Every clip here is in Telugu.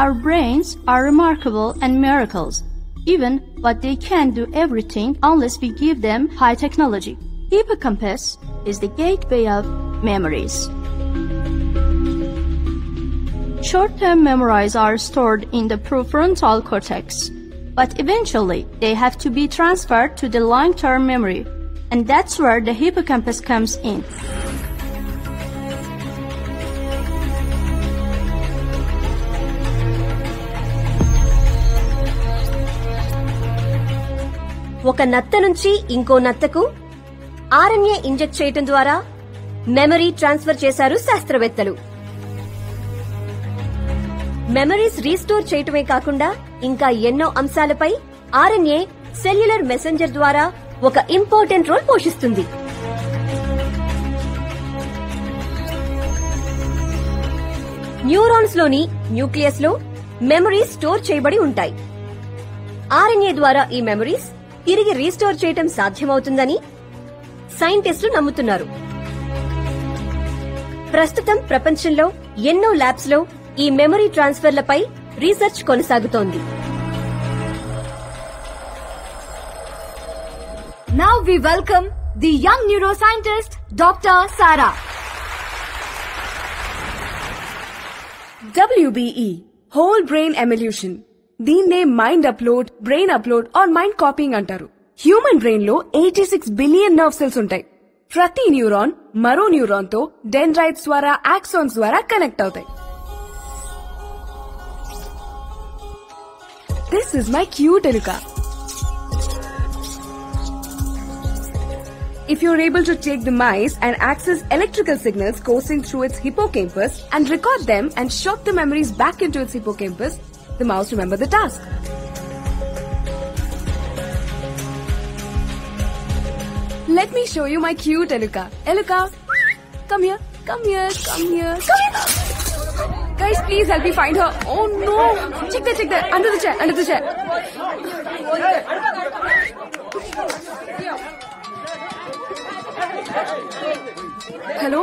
Our brains are remarkable and miracles. Even but they can't do everything unless we give them high technology. Hippocampus is the gateway of memories. Short-term memories are stored in the prefrontal cortex, but eventually they have to be transferred to the long-term memory, and that's where the hippocampus comes in. ఒక నత్త నుంచి ఇంకో నత్తకు ఆర్ఎన్ఏ ఇంజెక్ట్ చేయటం ద్వారా మెమరీ ట్రాన్స్ఫర్ చేశారు శాస్త్రవేత్తలు. మెమరీస్ రీస్టోర్ చేయటమే కాకుండా ఇంకా ఎన్నో అంశాలపై ఆర్ఎన్ఏ సెల్యులర్ మెసెంజర్ ద్వారా ఒక ఇంపార్టెంట్ రోల్ పోషిస్తుంది. న్యూరాన్స్ లోని న్యూక్లియస్ లో మెమరీస్ స్టోర్ చేయబడి ఉంటాయి. ఆర్ఎన్ఏ ద్వారా ఈ మెమరీస్ తిరిగి రీస్టోర్ చేయటం సాధ్యమవుతుందని సైంటిస్టులు నమ్ముతున్నారు. ప్రస్తుతం ప్రపంచంలో ఎన్నో ల్యాబ్స్ లో ఈ మెమరీ ట్రాన్స్ఫర్లపై రీసెర్చ్ కొనసాగుతోంది. Now we welcome the young neuroscientist, Dr. Sara. WBE, Whole Brain Evolution. దీన్నే mind upload, brain upload or mind copying అంటారు. హ్యూమన్ బ్రెయిన్ లో 86 బిలియన్ నర్వ్ సెల్స్ ఉంటాయి. ప్రతి న్యూరాన్ మరో న్యూరాన్ తో డెండ్రైట్స్ ద్వారా, ఆక్సాన్స్ ద్వారా కనెక్ట్ అవుతాయి. దిస్ ఇస్ మై క్యూట్ ఎలుక. If you're able to take the mice and access electrical signals coursing through its hippocampus and record them and shot the memories back into its hippocampus, the mouse remember the task. Let me show you my cute Eluka. Eluka, come here, come here, come here, come here. Guys, please help me find her. Oh no! Check that, under the chair, under the chair. Hello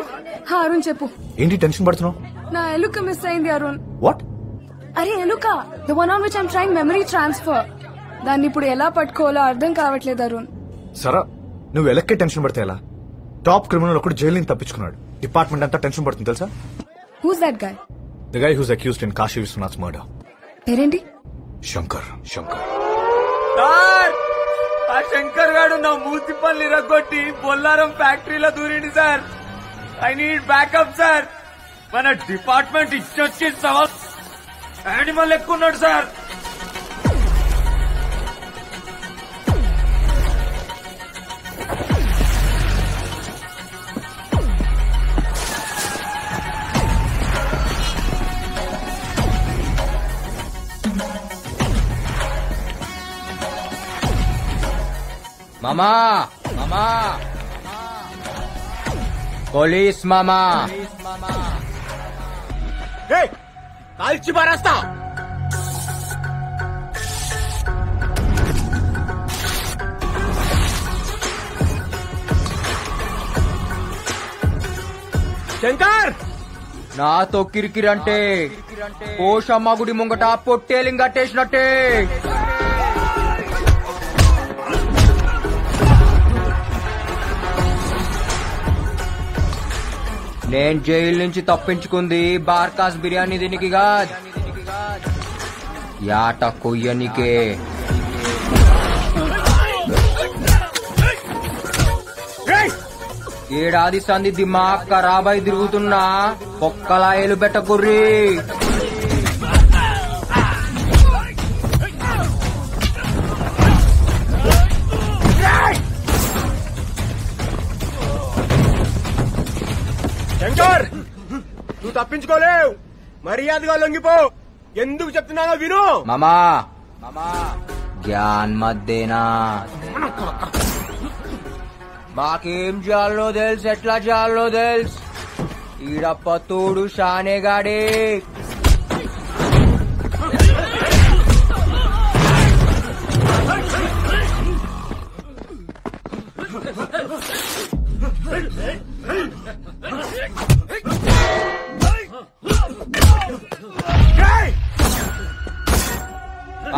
హా అరుణ్ చెప్పు. ఏంటి టెన్షన్ పడుతున్నావు? నా ఎలుక మిస్ అయింది అరుణ్. వాట్? అరే ఎలుక, the one on which I'm trying memory transfer. దాన్ని ఇప్పుడు ఎలా పట్టుకోవాలో అర్థం కావట్లేదు అరుణ్. సరా, నువ్వు ఎలక్కే టెన్షన్ పడితే ఎలా? టాప్ క్రిమినల్ ఒకటి జైలు నుంచి తప్పించుకున్నాడు. డిపార్ట్మెంట్ అంతా టెన్షన్ పడుతుంది తెలుసా? Who's that guy? The guy who's accused in Kashi Vishwanath's murder. పేరేంటి? శంకర్. శంకర్ ఆ శంకర్ గాడు నా మూతి పళ్ళు ఇరగొట్టి బొల్లారం ఫ్యాక్టరీలో దూరింది sir. I need backup sir. మన డిపార్ట్మెంట్ ఇచ్చొచ్చి యానిమల్ ఎక్కున్నాడు సార్. మామా మామా పోలీస్ మామా కాల్చి పారేస్తా. శంకర్, నాతో కిరికిరంటే పోషమ్మ గుడి ముంగట పొట్టేలింగ్ కట్టేసినట్టే. నేను జైలు నుంచి తప్పించుకుంది బార్కాస్ బిర్యానీ దీనికిగా, యాట కొయ్యనికే. ఏడాది సంది దిమాగ్ ఖరాబై తిరుగుతున్నా ఒక్కలాయలు పెట్టకుర్రి. శంకర్, నువ్వు తప్పించుకోలేవు. మర్యాదగా లొంగిపో. ఎందుకు చెప్తున్నానో విను. మామా మామా జ్ఞాన్ మద్దేనా. మాకేం జాలో తెలుసు, ఎట్లా జాలో తెలుసు. ఈడప్ప తోడు షానేగాడే.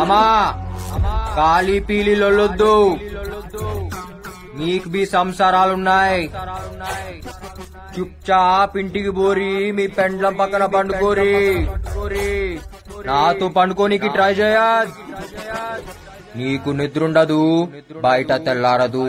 అమ్మా ఖాళీ పీలి లొల్లొద్దు, మీకు మీ సంసారాలున్నాయి. చుప్చాప్ ఇంటికి పోరి, మీ పెండ్లం పక్కన పండుకోరి. నాతో పండుకోనికి ట్రై చేయద్. నీకు నిద్రుండదు, బయట తెల్లారదు.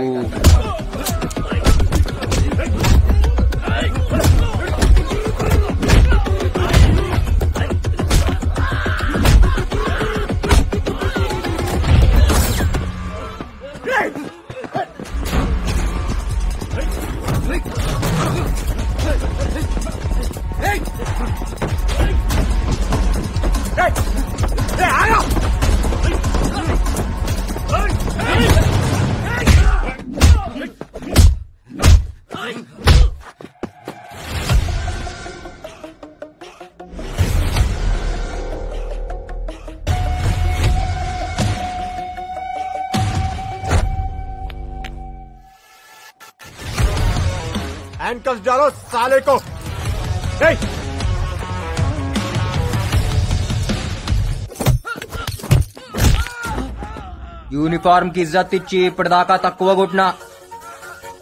हैंडकफ डालो साले को. యూనిఫామ్ కి ఇజ్జత్ ఇచ్చి ఇప్పటిదాకా తక్కువ కొట్టినా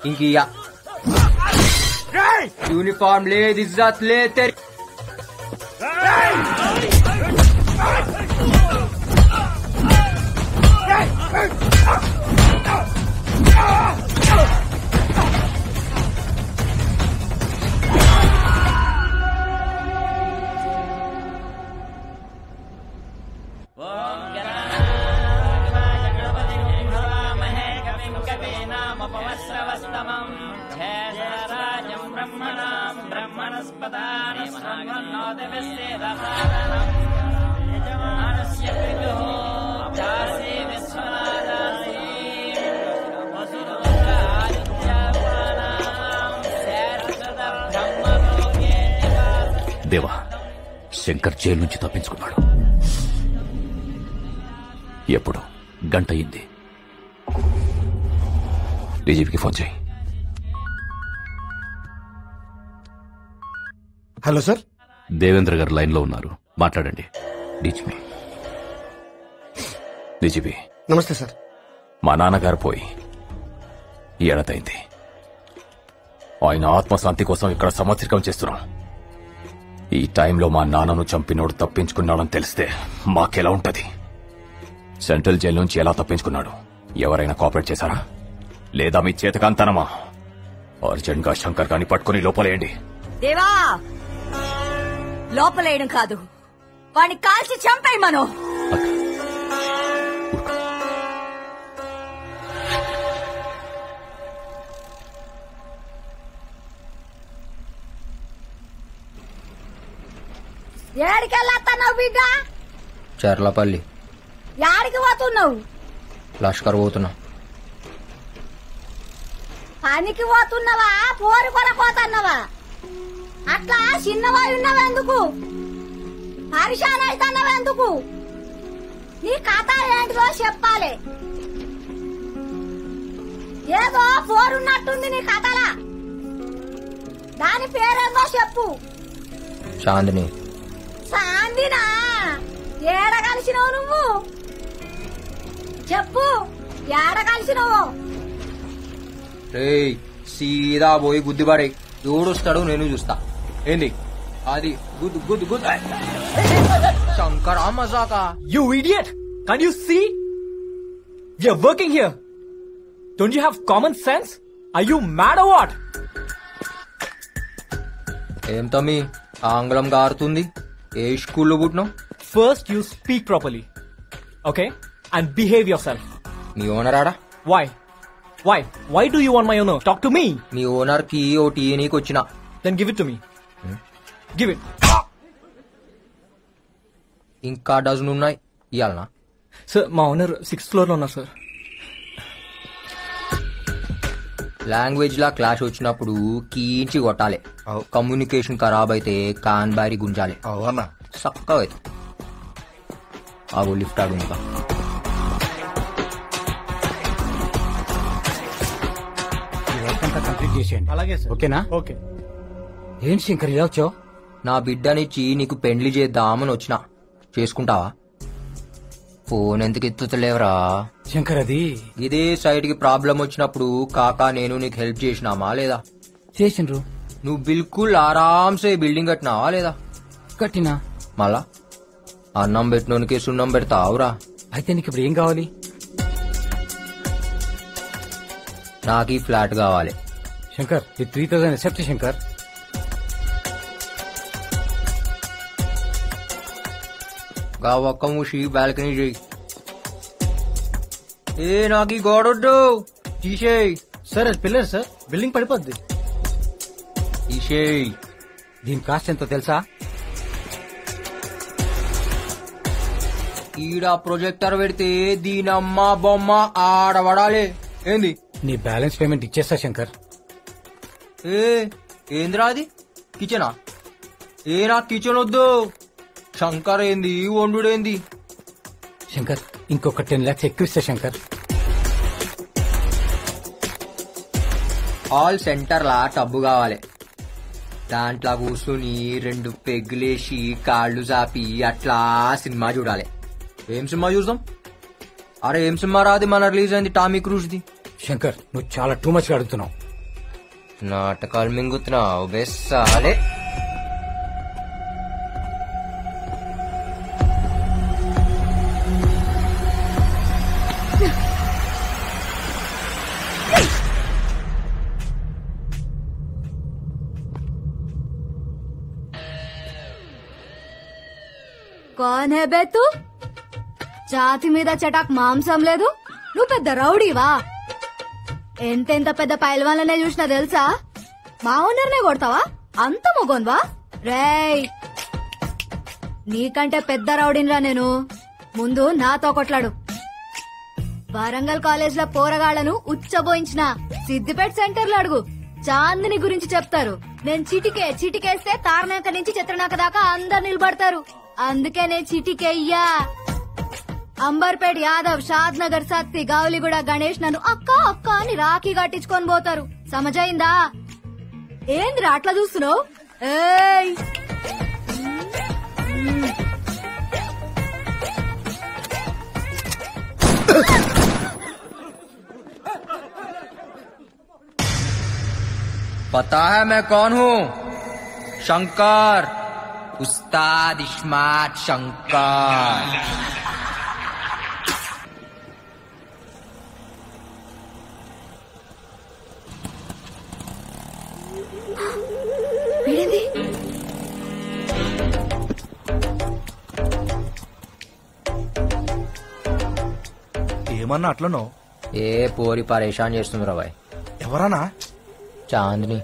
ఇంకియా. యూనిఫామ్ లేదు, ఇజ్జత్ లేదు. దేవా, శంకర్ జైలు నుంచి తప్పించుకున్నాడు. ఎప్పుడు? గంట అయింది. డీజీపీకి ఫోన్ చేయి. హలో సార్, దేవేంద్ర గారు లైన్ లో ఉన్నారు, మాట్లాడండి. డీజీపీ నమస్తే సార్. మా నాన్నగారు పోయి ఏడాదైంది. ఆయన ఆత్మశాంతి కోసం ఇక్కడ సంవత్సరికం చేస్తున్నాం. ఈ టైంలో మా నాన్నను చంపినోడు తప్పించుకున్నాడని తెలిస్తే మాకెలా ఉంటది? సెంట్రల్ జైలు నుంచి ఎలా తప్పించుకున్నాడు? ఎవరైనా కోఆపరేట్ చేశారా? లేదా మీ చేతకాంతనమా? అర్జెంట్ గా శంకర్ గాని పట్టుకుని లోపలేయండి. దేవా, లోపలేయడం కాదు, వాడిని కాల్చి చంపేయి మనం. ఏడికెళ్ళొస్తున్నావు బిడ్డ? చర్లపల్లి. యాడికి పోతున్నావు? లష్కర్ పోతున్నా. పనికి పోతున్నావా, పోరు కొనపోతున్నావా? అట్లా చిన్నవాయి ఉన్నావెందుకు? పరిశాన్ అవుతున్నావెందుకు? నీ కథ ఏంటిదో చెప్పాలి. ఏదో పోరున్నట్టుంది నీ కథలా. దాని పేరేందో చెప్పు. చాందిని. చాందినా? ఏడ కలిసినావు నువ్వు? చెప్పు, ఏడ కలిసినావు? రేయ్, సీదా పోయి గుద్దిబాడే. ఎవడొస్తాడు నేను చూస్తా. ఏంది అది? గుద్దు గుద్దు గుద్దు. శంకరా మజాకా. You idiot! Can't you see? We are working here. Don't you have common sense? Are you mad or what? ఏం తమ్మి ఆంగ్లం గారుతుంది? ఏ స్కూల్లో పుట్టినావు? First you speak properly. Okay? And behave yourself. నీ ఓనర్ ఆడా? Why? Why do you want my honor? Talk to me. నీ ఓనర్ కి ఓ టీ నీకు వచ్చిన. Then give it to me. Give it. ఇంకా డజన్ ఉన్నాయి ఇయ్యాలనా? సార్, మా ఓనర్ 6th floor లో ఉన్నారు సార్. లాంగ్వేజ్ లా క్లాష్ వచ్చినప్పుడు కీంచి కొట్టాలి. కమ్యూనికేషన్ ఖరాబ్ అయితే కాన్ బారి గుంజాలి. చక్కగా అయితే ఆగో లిఫ్ట్ ఆడు. ఇంకా కంప్లీట్ చేసేయండి. అలాగే సార్. ఓకేనా? ఓకే. ఏంటి శంకర్ ఇలా వచ్చావు? నా బిడ్డనిచ్చి నీకు పెండ్లి చేద్దామని వచ్చినా. చేసుకుంటావా? ఫోన్ ఎందుకు ఎత్తుతలేవరా? శంకర్ అది ఇదే సైట్ కి ప్రాబ్లం వచ్చినప్పుడు కాకా నేను నీకు హెల్ప్ చేసినామా లేదా? చేసిండ్రు. నువ్వు బిల్కుల్ ఆరాంసే బిల్డింగ్ కట్టినావా లేదా? కట్టినా. మళ్ళా అన్నం పెట్టినోనికి సున్నం పెడతావురా? అయితే నీకు ఇప్పుడు ఏం కావాలి? నాకు ఈ ఫ్లాట్ కావాలి. శంకర్ ఈ 3000 అక్సెప్ట్ శంకర్. గా ఒక్క మూసి బాల్కనీ చేయి. ఏ నాకు ఈ గోడొద్దు, తీసేయ్. సార్ అది పిల్లర్ సార్, బిల్డింగ్ పడిపోద్ది. తీసేయ్. దీని కాస్ట్ ఎంతో తెలుసా? ఈడ ప్రొజెక్టర్ పెడితే దీనమ్మ బొమ్మ ఆడబడాలి. ఏంది? నీ బ్యాలెన్స్ పేమెంట్ ఇచ్చేస్తా శంకర్. ఏంద్రా అది? కిచెనా? నాకు కిచెన్ వద్దు. శంకర్ ఏంది వండుడేంది? శంకర్ ఇంకొక 10 lakhs ఎక్కువ ఇస్తా శంకర్. హాల్ సెంటర్ లా టబ్బు కావాలి. దాంట్లో కూర్చుని 2 పెగ్గులేసి కాళ్ళు చాపి అట్లా సినిమా చూడాలి. ఏం సినిమా చూద్దాం? అరే ఏం సినిమా రాది మన రిలీజ్ అయింది టామీ క్రూజ్ ది. శంకర్ నువ్వు చాలా టూ మచ్ గా అడుగుతున్నావు. నాటకాలు మింగుతున్నావు బెస్సాలే. कौन है बे तू? ఛాతి మీద చటాక్ మాంసం లేదు, నువ్వు పెద్ద రౌడీవా? ఎంతెంత పెద్ద పైల్వాన్లనే చూసినా తెలుసా? మా ఓనర్నే కొడతావా? అంత మొగోన్వా? రేయ్ నీకంటే పెద్ద రౌడీన్రా నేను. ముందు నాతో కొట్లాడు. వరంగల్ కాలేజ్ లో పోరగాళ్లను ఉచ్చబోయించిన సిద్దిపేట సెంటర్ లో అడుగు, చాందిని గురించి చెప్తారు. నేను చిటికేస్తే తారనాక నుంచి చిత్రనాక దాకా అందరు నిలబడతారు. అందుకే నేను చిటికెయ్యా. అంబర్పేట్ యాదవ్, షాద్ నగర్ సత్తి, గౌలిగూడ గణేష్ నన్ను అక్క అక్క అని రాఖీ కట్టించుకొని పోతారు. సమజైందా? ఏంద్రా అట్లా చూస్తున్నావు? ఏయ్ पता है मैं कौन हूँ? शंकर, उस्ताद इस्मात शंकर. ఏమన్నా అట్లనో? ఏ పోరి పరేషాన్ చేస్తుంది రా బాయ్. ఎవరన్నా? చాందిని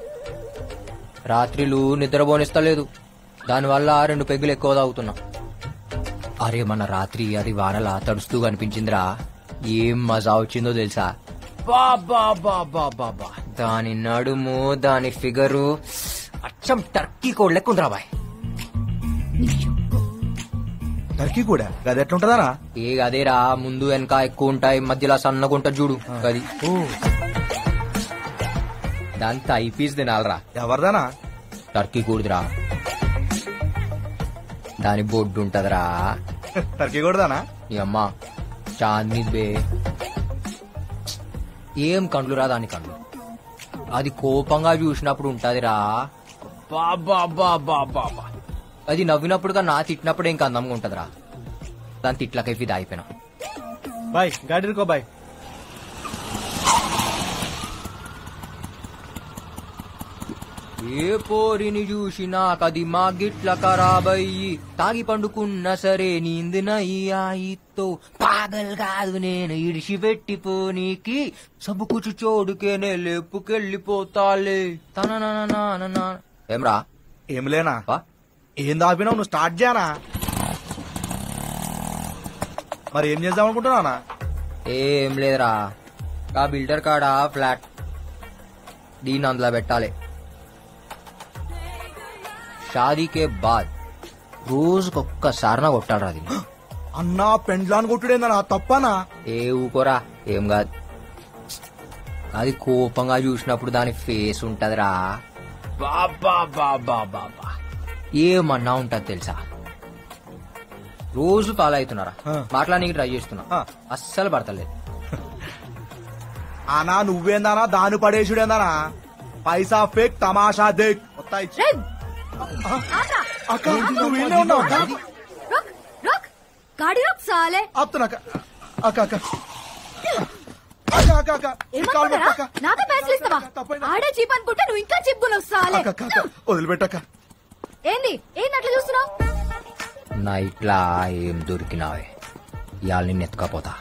రాత్రిలు నిద్రపోనిస్తలేదు. దానివల్ల 2 పెగ్గులు ఎక్కువ తాగుతున్నా. అరే మన రాత్రి అది వానలా తడుస్తూ కనిపించిందిరా. ఏం మజా వచ్చిందో తెలుసా? బాబా బాబా బాబా, దాని నడుము, దాని ఫిగరు అచ్చం టర్కీ కోడ్ లెక్క ఉందిరా బాయ్. టర్కీ కూడా అది ఎట్లుంటదానా? ఏ అదేరా, ముందు వెనక ఎక్కువ ఉంటాయి, మధ్యలో సన్నగా ఉంటుంది చూడు అది. దాని థై పీస్ తినాలరా. ఎవరిదానా? టర్కీ కూడదురా, దాని బొడ్డు ఉంటదిరా. టర్కీ కూడదానా? నీ అమ్మ చాందిని బే. ఏం కండ్లురా దాని కండ్లు. అది కోపంగా చూసినప్పుడు ఉంటదిరా. బాబా బాబా బాబా, అది నవ్వినప్పుడుగా నా తిట్టినప్పుడు ఇంకా అందంగా ఉంటదిరా. దాని తిట్లకై ఫిదా అయిపోయినా. Bye గాడికో bye. ఏ పోరిని చూసినా కది మా గిట్ల ఖరాబయ్యి, తాగి పండుకున్న సరే నీందినయ్యాయితో పాగల్ కాదు నేను ఇడిసి పెట్టిపోనీకి, సబ్బుకుచు చోడుకేనే లేపుకెళ్ళిపోతాలే. తన ఏమ్రా? ఏం లేనా? ఏం దాపినావు? నువ్వు స్టార్ట్ చేయనా? మరి ఏం చేద్దాం అనుకుంటున్నానా? ఏం లేదురా, ఆ బిల్డర్ కాడ ఫ్లాట్ దీన్ని అందులో పెట్టాలి. షాదీకే బాద్ రోజుకొక్కసారినా కొట్టాడు అది. అన్నా పెండ్లాన్ కొట్టుడేందనా? తప్పనా? ఏ ఊకోరా, ఏం కాదు. అది కోపంగా చూసినప్పుడు దాని ఫేస్ ఉంటదిరా. బాబా బాబా బాబా, ఏమన్నా ఉంటది తెలుసా? రోజు ఫాలో అవుతున్నారా, మాట్లాడానికి ట్రై చేస్తున్నా, అస్సలు పడతలేదు. అనా నువ్వేందానా దాని పడేసుడేందానా, పైసా ఫేక్ తమాషా దేక్. गाड़ी रोक साले. నాకే పైసలు ఇస్తావా? ఆడే చీప్ అనుకుంటే నువ్వు ఇంకా చీప్ గున్నావు సాలే. వదిలిపెట్టక. ఏంది అట్లా చూస్తున్నావు? నైట్ లా ఏం దొరికినావే, ఇవాళ నిన్ను ఎత్తుకపోతా.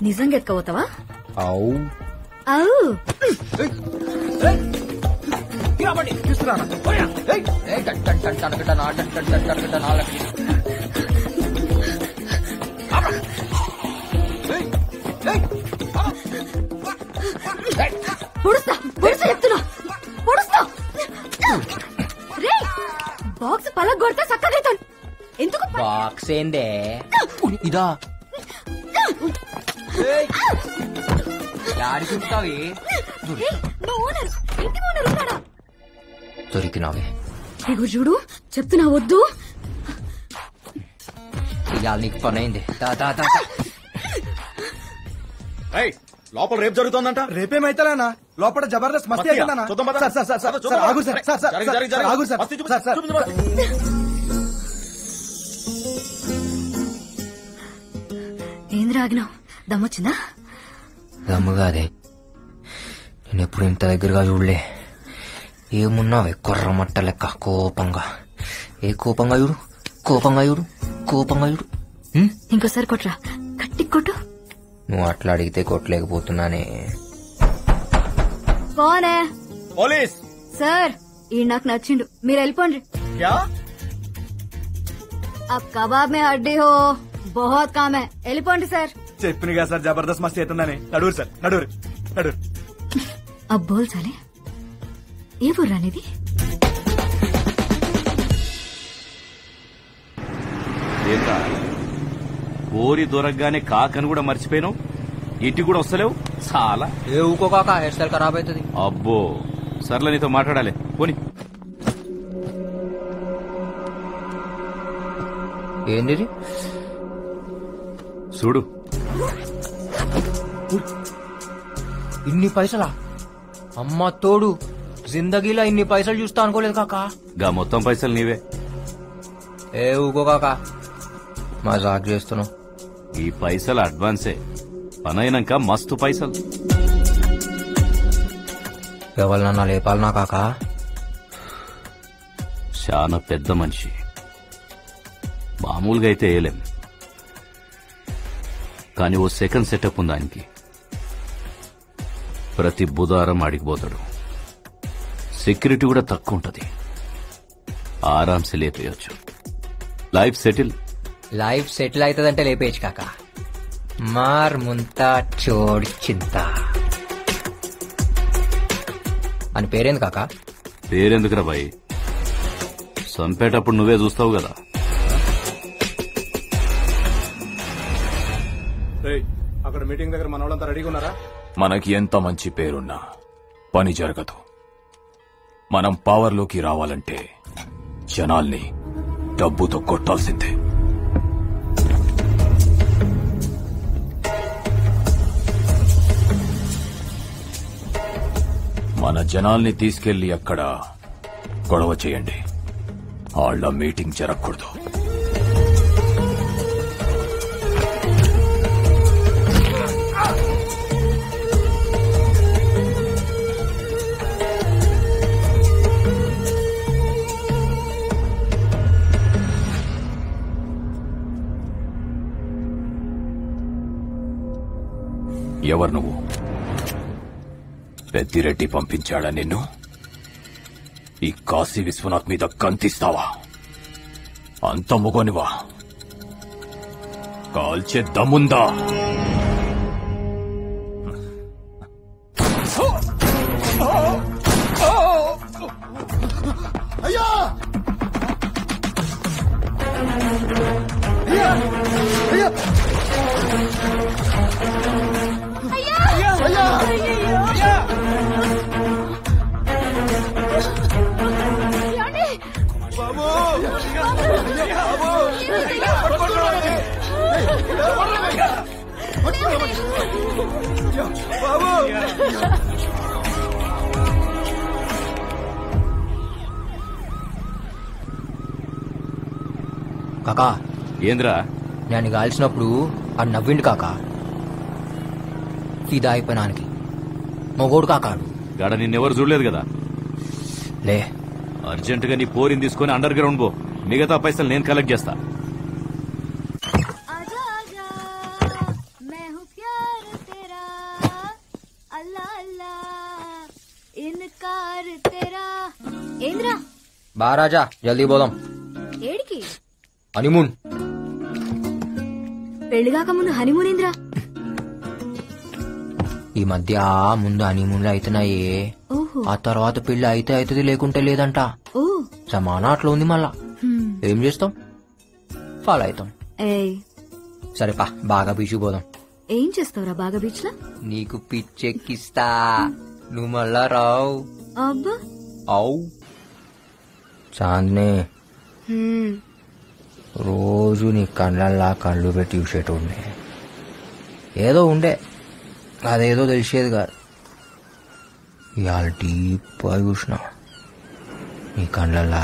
నిజంగా ఎత్తుకపోతావా? అవు చెప్తున్నా బాక్స్ పలక కొడితే చక్కగా ఎందుకు బాక్స్ ఏందే ఇదా దొరికినావే. చూడు చెప్తున్నా వద్దు. ఇవాళ నీకు పని అయింది. లోపల రేపు జరుగుతుందంట. రేపేమైతేనా లోపల జబర్దస్త్ మస్తీ అవుతుందన్నా. ఏంది రాగినావు? దమ్మొచ్చిందా? దమ్ము కాదే, నేను ఎప్పుడు ఇంత దగ్గరగా చూడలే. ఏమున్నావే కొర్రమట్ట లెక్క కోపంగా. ఏ కోపంగా చూడు, కోపంగా చూడు, కోపంగా చూడు. ఇంకోసారి కొట్రా, గట్టి కొట్టు. నువ్వు అట్లా అడిగితే కొట్టలేకపోతున్నానే. కోనే? పోలీస్ సార్, ఈ నాకు నచ్చిండు, మీరు వెళ్ళిపోండి. अब कबाब में हड्डी हो, बहुत काम है, వెళ్ళిపోండి సార్. చెప్పినగా సార్ జబర్దస్త్ మస్తీ అవుతుందని. నడురు సార్, నడురు నడురు. अब बोल साले, ఏ ఊర్రా నీది? ఏంటా ఓరి దొరకగానే కాకని కూడా మర్చిపోయాను, ఇంటికి కూడా వస్తలేవు. చాలా ఏ ఊకో కాక, హెయిర్ స్టైల్ ఖరాబ్ అవుతుంది. అబ్బో సర్లే, నీతో మాట్లాడాలి పోని. ఏంది చూడు, ఇన్ని పైసలా? అమ్మ తోడు, జిందగీలో ఇన్ని పైసలు చూస్తా అనుకోలేదు కాక. గా మొత్తం పైసలు నీవే. ఏ ఊకో కాక, మజాక్ చేస్తున్నావు. ఈ పైసలు అడ్వాన్సే, పనైనాక మస్తు పైసలు. ఎవరినన్నా లేపాలనా కాక? చాలా పెద్ద మనిషి, మామూలుగా అయితే వేయలేం. కానీ ఓ సెకండ్ సెటప్ ఉంది ఆయనకి. ప్రతి బుధవారం ఆడికిపోతాడు. సెక్యూరిటీ కూడా తక్కువ ఉంటది, ఆరాంసే లేపేయచ్చు. Life settle. లైఫ్ సెటిల్ అవుతుందంటే లేపేయచ్చు కాక. మార్ ముంతా చోడ్ చింత అని పేరేంది కాక? పేరెందుకురా బాయ్, చంపేటప్పుడు నువ్వే చూస్తావు కదా. అక్కడ మీటింగ్ దగ్గర మన వాళ్ళంతా రెడీగా ఉన్నారా? మనకి ఎంత మంచి పేరున్నా పని జరగదు. మనం పవర్లోకి రావాలంటే జనాల్ని డబ్బుతో కొట్టాల్సిందే. మన జనాల్ని తీసుకెళ్లి అక్కడ గొడవ చేయండి. వాళ్ళ మీటింగ్ జరగకూడదు. ఎవరు నువ్వు? పెద్దిరెడ్డి పంపించాడా నిన్ను? ఈ కాశీ విశ్వనాథ్ మీద కంతిస్తావా? అంత మొగనివా? కాల్చే దమ్ముందా? అయ్యా బాబు కాకా ఏంద్రా నేను కాల్చినప్పుడు అది నవ్విండు కాకా. ఫిదా అయిపోయినానికి మొగోడు కాకాడు. గాడ నిన్నెవరు చూడలేదు కదా. లే అర్జెంటుగా నీ పోరిని తీసుకొని అండర్ గ్రౌండ్ పో. మిగతా పైసలు నేను కలెక్ట్ చేస్తా. ఏంద్రా బారాజా జల్దీ పోదాం. ఏడికి? హనీమూన్. పెళ్లిగాక ముందు హనీమూన్ ఏంద్రా? ఈ మధ్య ముందు హనీమూన్లు అవుతున్నాయే, ఆ తర్వాత పెళ్లి అయితే అవుతుంది లేకుంటే లేదంట. సమానా అట్లా ఉంది. మళ్ళా ఏం చేస్తాం, ఫాలో అవుతాం. సరేపా బాగా బీచ్ పోదాం. ఏం చేస్తావురా బాగా బీచ్ లో? నీకు పిచ్చెక్కిస్తా, నువ్వు మళ్ళా రావు. అబ్బా అవు చాందనే, రోజు నీ కళ్ళల్లా కళ్ళు పెట్టి చూసేటోడ్నే. ఏదో ఉండే అదేదో తెలిసేది కాదు. ఇవాళ డీప్గా చూసిన నీ కళ్ళల్లా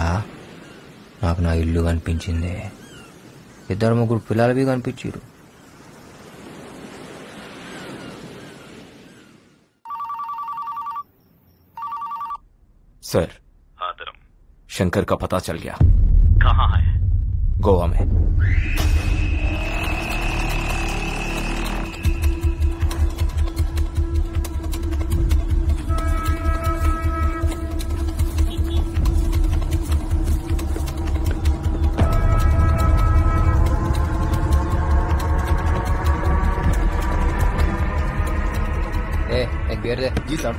నాకు నా ఇల్లు కనిపించిందే. 2-3 పిల్లలవి కనిపించారు. सर शंकर का पता चल गया. कहाँ है? गोवा में. एक बियर दे. जी साहब.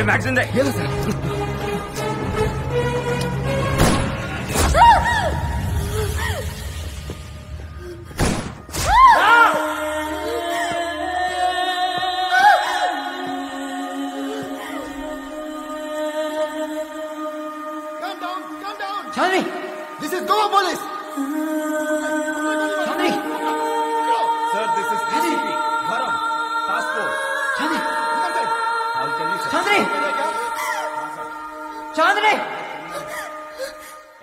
मैगजीन दे. ये लो sir. Chandni, this is Goa police. Chandni. Sir this is ACP Varun task force. Chandni. How can you Chandni. Chandni.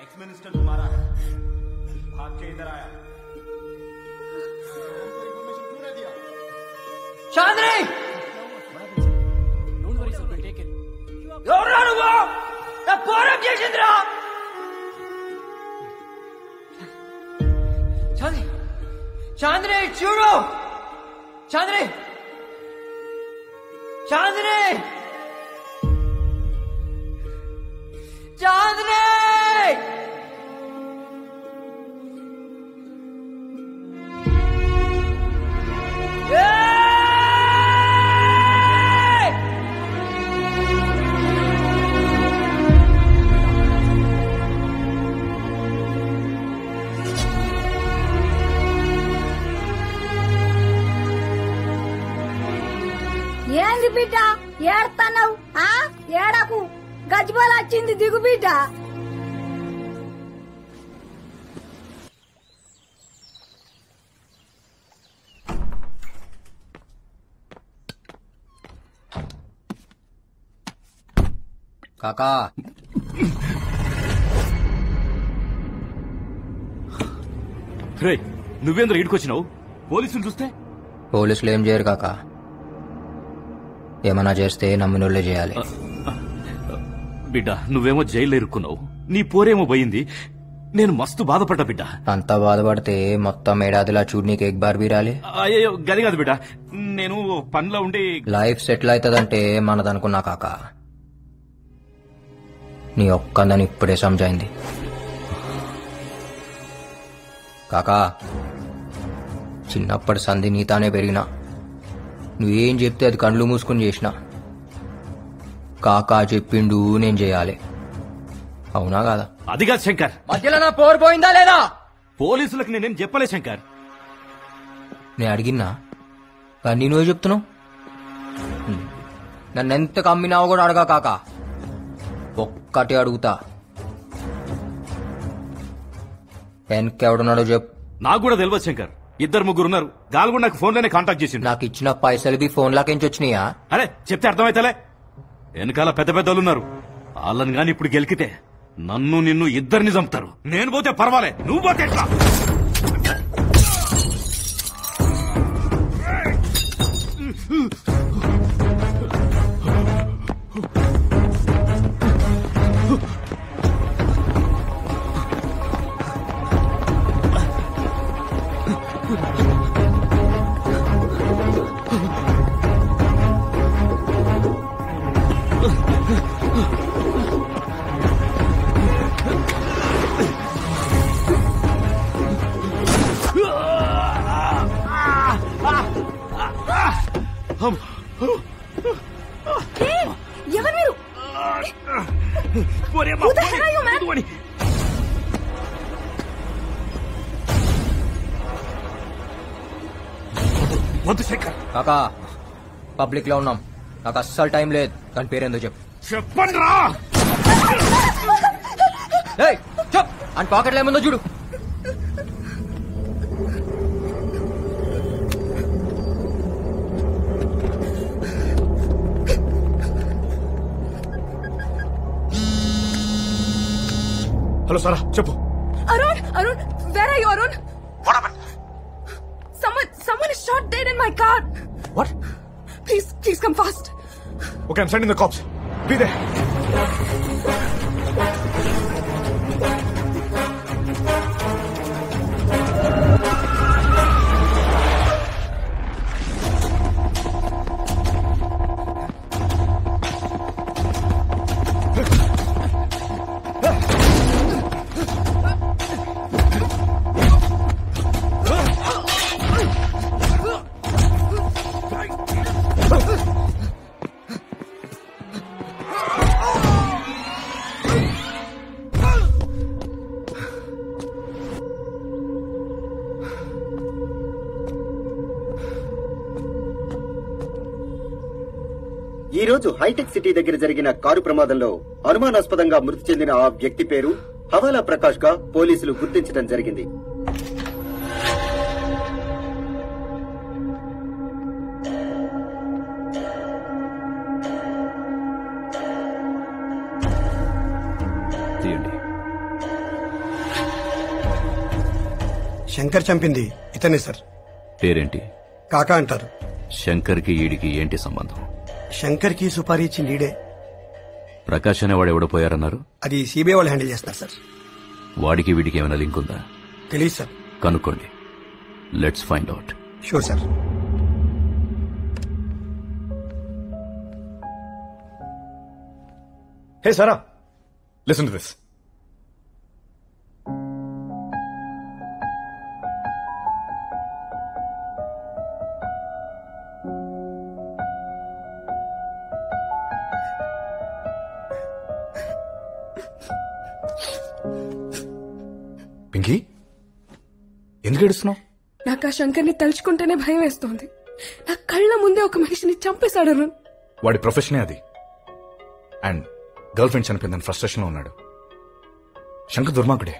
Ex minister तुम्हारा है, भाग के इधर आया. इन्फॉर्मेशन क्यों नहीं दिया? Chandni. Don't worry sir, will take it. ఎవరు నువ్వు? చేసిందిరా చాంద్రి చాంద్రి చూడు చాంద్రి చాంద్రి చాంద్రి ఏంది బిడ్డ ఏడతావు? ఏడకు, గజ్జిబాల వచ్చింది, దిగు బిడ్డ. కాకా రే నువ్వేంద్ర ఇడికొచ్చినావు? పోలీసులు చూస్తే? పోలీసులు ఏం చేయరు కాకా, ఏమన్నా చేస్తే నమ్మినోళ్లే చేయాలి. బిడ్డ నువ్వేమో జైల్లో ఇరుక్కున్నావు, నీ పోరేమో పోయింది. నేను మస్తు బాధపడ్డా బిడ్డ. అంతా బాధపడితే మొత్తం ఏడాదిలా చూడు నీకు ఎగ్ బార్ బీరాలి. అయ్యో గది కాదు బిడ్డ, నేను పనిలో ఉండి లైఫ్ సెటిల్ అవుతుందంటే మనదనుకున్నా కాకా, నీ ఒక్కందని ఇప్పుడే సమజైంది. కాకా చిన్నప్పటి సంధి నీతానే పెరిగినా, నువ్వేం చెప్తే అది కండ్లు మూసుకుని చేసినా. కాకా చెప్పిండు నేను చేయాలి, అవునా కాదా? అది కాదు శంకర్, మధ్యలో నా పోరు పోయిందా లేదా? పోలీసులకు నేనేం చెప్పలే శంకర్. నేను అడిగినా కానీ నువ్వే చెప్తున్నావు. నన్ను ఎంత కమ్మినావు కూడా అడగా కాకా, ఒక్కటి అడుగుతా, వెనకెవడున్నాడో చెప్పు. నాకు కూడా తెలియదు శంకర్, 2-3 ఉన్నారు. గాల్గొండ నాకు ఫోన్ లోనే కాంటాక్ట్ చేసిండు. నాకు ఇచ్చిన పైసలు ఫోన్ లాకెంచి వచ్చినాయా? అరే చెప్తే అర్థమైతలే, వెనకాల పెద్ద పెద్దలు ఉన్నారు. వాళ్ళని గాని ఇప్పుడు గెలికితే నన్ను నిన్ను ఇద్దరిని చంపుతారు. నేను పోతే పర్వాలే, నువ్వు పోతే ఎట్లా? ఎవరు మీరు? Who the hell are you, man? వద్దు శంకర్. కాకా పబ్లిక్ లో ఉన్నాం, నాకు అస్సలు టైం లేదు. కానీ పేరేందో చెప్పు. చెప్పండి రా. చెప్, అని పాకెట్లో ఏముందో చూడు. హలో సారా చెప్పు. Arun, where are you, Arun? What happened? Someone is shot dead in my car. What? Please come fast. Okay, I'm sending the cops. Be there. ఈ రోజు హైటెక్ సిటీ దగ్గర జరిగిన కారు ప్రమాదంలో అనుమానాస్పదంగా మృతి చెందిన ఆ వ్యక్తి పేరు హవాలా ప్రకాష్ గా పోలీసులు గుర్తించడం జరిగింది. శంకర్ చంపింది ఇతనే సార్. పేరేంటి? కాకా అంటారు. శంకర్ కి ఈడికి ఏంటి సంబంధం? శంకర్ కి సుపారీ ఇచ్చి లీడే. ప్రకాష్ అనేవాడు ఎవడో పోయారన్నారు? అది సిబిఐ వాళ్ళు హ్యాండిల్ చేస్తారు సార్. వాడికి వీడికి ఏమైనా లింక్ ఉందా? తెలియదు సార్. కనుక్కోండి. Let's find out. Sure sir. Hey Sarah, listen to this. Pinky, ఎందుకు ఏడుస్తున్నావు? నాకు ఆ శంకర్ని తలుచుకుంటేనే భయం వేస్తోంది. నా కళ్ళ ముందే ఒక మనిషిని చంపేశాడు అరుణ్. వాడి ప్రొఫెషనే అది. అండ్ గర్ల్ ఫ్రెండ్ చనిపోయిందని ఫ్రస్ట్రేషన్ లో ఉన్నాడు. శంకర్ దుర్మార్గుడే,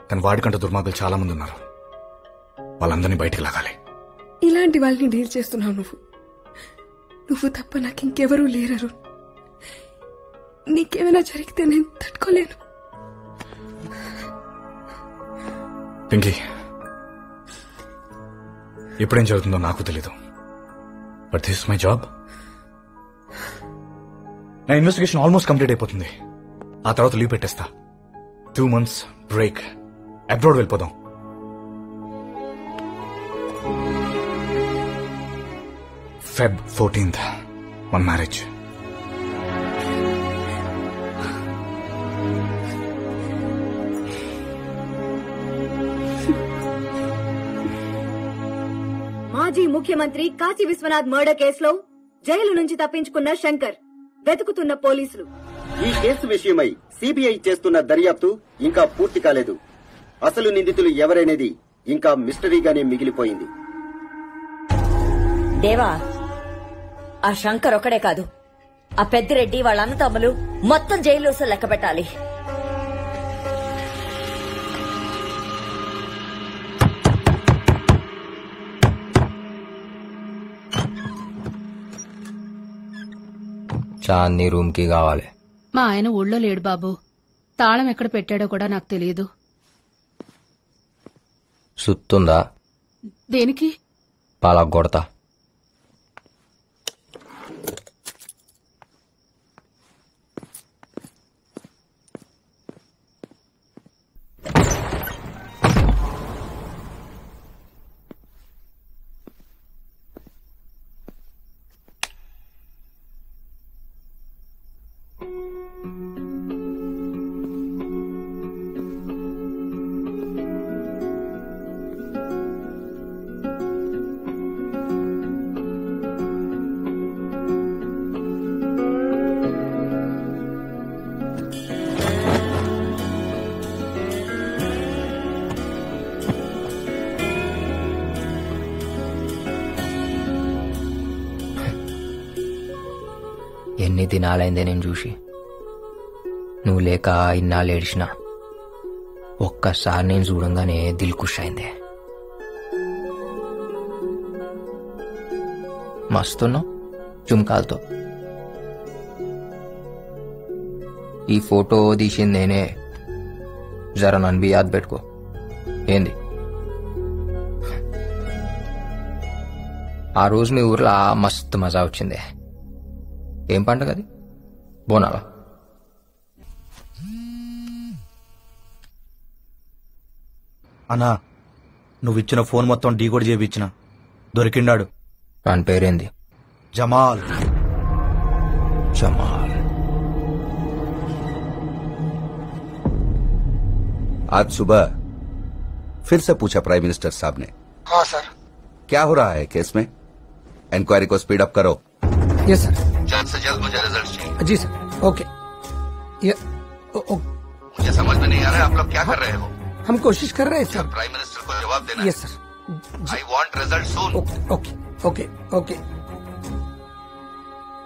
కానీ వాడికంటే దుర్మార్గులు చాలా మంది ఉన్నారు. వాళ్ళందరినీ బయటికి లాగాలి. ఇలాంటి వాళ్ళని డీల్ చేస్తున్నావు నువ్వు తప్ప నాకు ఇంకెవరూ లేరు. నీకేమైనా జరిగితే నేను తట్టుకోలేను. పింకీ, ఎప్పుడేం జరుగుతుందో నాకు తెలీదు, but this is my job. నా ఇన్వెస్టిగేషన్ ఆల్మోస్ట్ కంప్లీట్ అయిపోతుంది. ఆ తర్వాత లీవ్ పెట్టేస్తా. 2 months బ్రేక్, అబ్రాడ్ వెళ్ళిపోదాం. Feb 14th మన మ్యారేజ్. మాజీ ముఖ్యమంత్రి కాశీ విశ్వనాథ్ మర్డర్ కేసులో జైలు నుంచి తప్పించుకున్న శంకర్ వెతుకుతున్న పోలీసులు. ఈ కేసు విషయమై సిబిఐ చేస్తున్న దర్యాప్తు ఇంకా పూర్తి కాలేదు. అసలు నిందితులు ఎవరనేది ఇంకా మిస్టరీగానే మిగిలిపోయింది. దేవా, ఆ శంకర్ ఒక్కడే కాదు, ఆ పెద్దిరెడ్డి వాళ్ళ అన్నతమ్ములు మొత్తం జైలు లెక్క పెట్టాలి. చాందీ రూమ్ కి కావాలి. మా ఆయన ఊళ్ళో లేడు బాబు. తాళం ఎక్కడ పెట్టాడో కూడా నాకు తెలియదు. సుత్తుందా? దేనికి? పాలగొడతా. ఎన్ని దినాలైందే నేను చూసి. నువ్వు లేక ఇన్నాళ్ళు ఏడిచినా ఒక్కసారి నేను చూడంగానే దిల్ ఖుష్ అయిందే. మస్తున్నావు జుమ్కాలతో. ఈ ఫోటో తీసింది నేనే. జర నన్ను బి యాద్ పెట్టుకో. ఏంది? ఆ రోజు మీ ఊర్లో మస్తు మజా వచ్చిందే. ఏం పండుగ అది? బోనాలా? అన్నా, నువ్విచ్చిన ఫోన్ మొత్తం డీకోడ్ చేయించిన. దొరికిండాడు. వాని పేరేంది? జమాల్. జమాల్. आज सुबह फिर से पूछा प्राइम मिनिस्टर साहब ने। हाँ सर। क्या हो रहा है केस में? इंक्वायरी को स्पीड अप करो। Yes sir. जल्द से जल्द मुझे रिजल्ट चाहिए। जी सर। ओके। मुझे समझ में नहीं आ रहा है आप लोग क्या कर रहे हो? हम कोशिश कर रहे हैं सर। प्राइम मिनिस्टर को जवाब देना। Yes sir. I want result soon. Okay okay okay.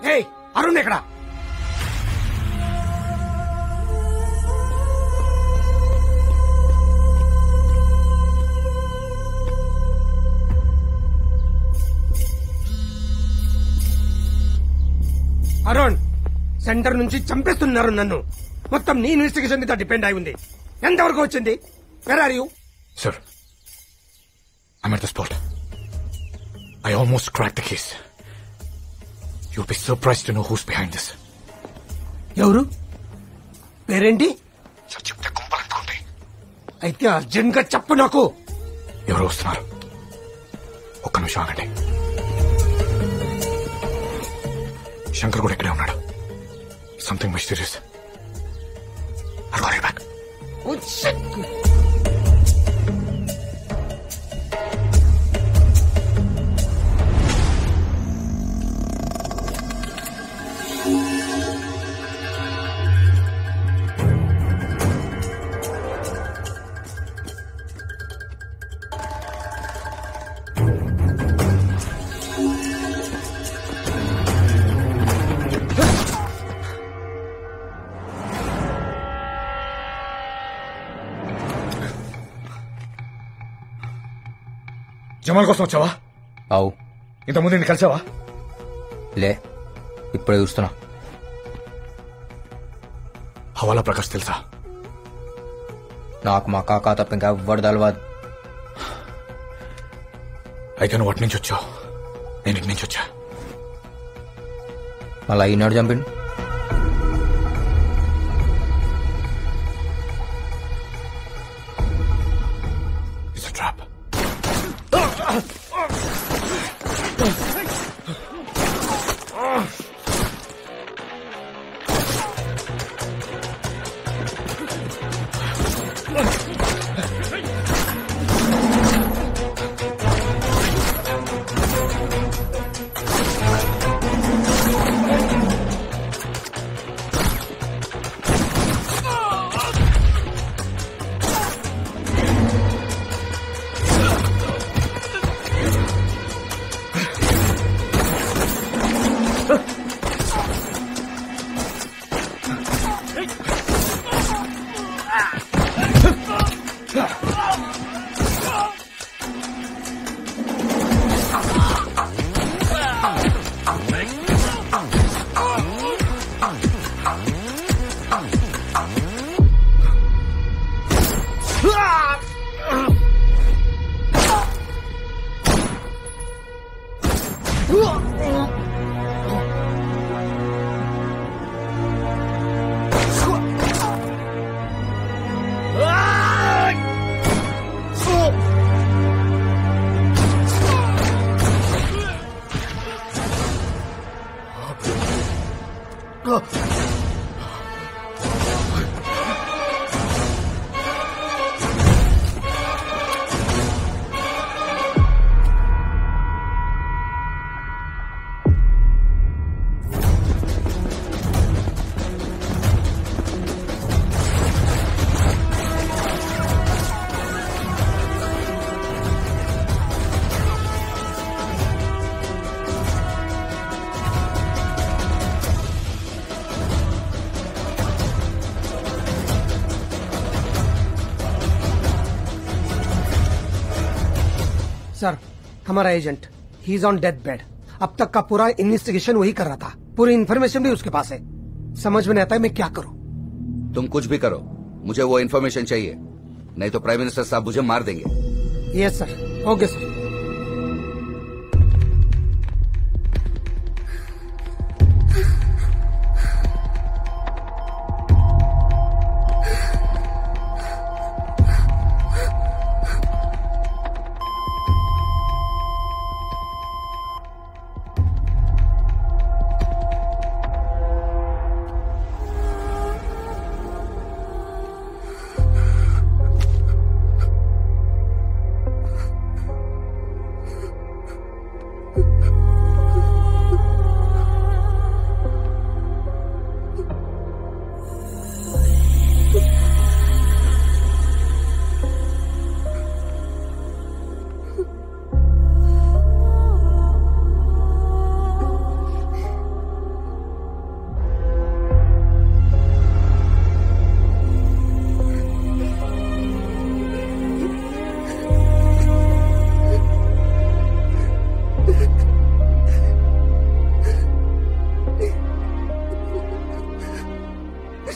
Hey Arun ఎక్కడ? అరుణ్, సెంటర్ నుంచి చంపేస్తున్నారు నన్ను. మొత్తం నీ ఇన్వెస్టిగేషన్ మీద డిపెండ్ అయి ఉంది. ఎంతవరకు వచ్చింది? Where are you? Sir, I'm at the spot. I almost cracked the case. You'll be surprised to know who's behind this. ఎవరు? పేరేంటి? చెప్తే కుంపలంటుకుంటాయి. అయితే అర్జెంట్ గా చెప్పు నాకు. ఎవరు వస్తున్నారు? ఒక్క నిమిషం ఆగండి. శంకర్ కూడా ఇక్కడే ఉన్నాడు. Something mysterious. I'll call you back. Jamal కోసం వచ్చావా? అవు. ఇంతకుముందు నిన్ను కలిసావా? లే, ఇప్పుడే చూస్తున్నా. హవాలా ప్రకాష్ తెలుసా? నాకు మా కాకా తప్ప ఇంకా ఎవ్వడు తెలవదు. అయితే నువ్వు అటు నుంచి వచ్చావు, నేను ఇటు నుంచి వచ్చా. మళ్ళా ఈనాడు చంపిండు. It's a trap. सर, हमारा agent he is on death bed. अब तक का पूरा इन्वेस्टिगेशन वही कर रहा था. पूरी इन्फॉर्मेशन भी उसके पास है. समझ में नहीं आता है मैं क्या करूं. तुम कुछ भी करो, मुझे वो इन्फॉर्मेशन चाहिए, नहीं तो प्राइम मिनिस्टर साहब मुझे मार देंगे. Yes sir. Okay sir.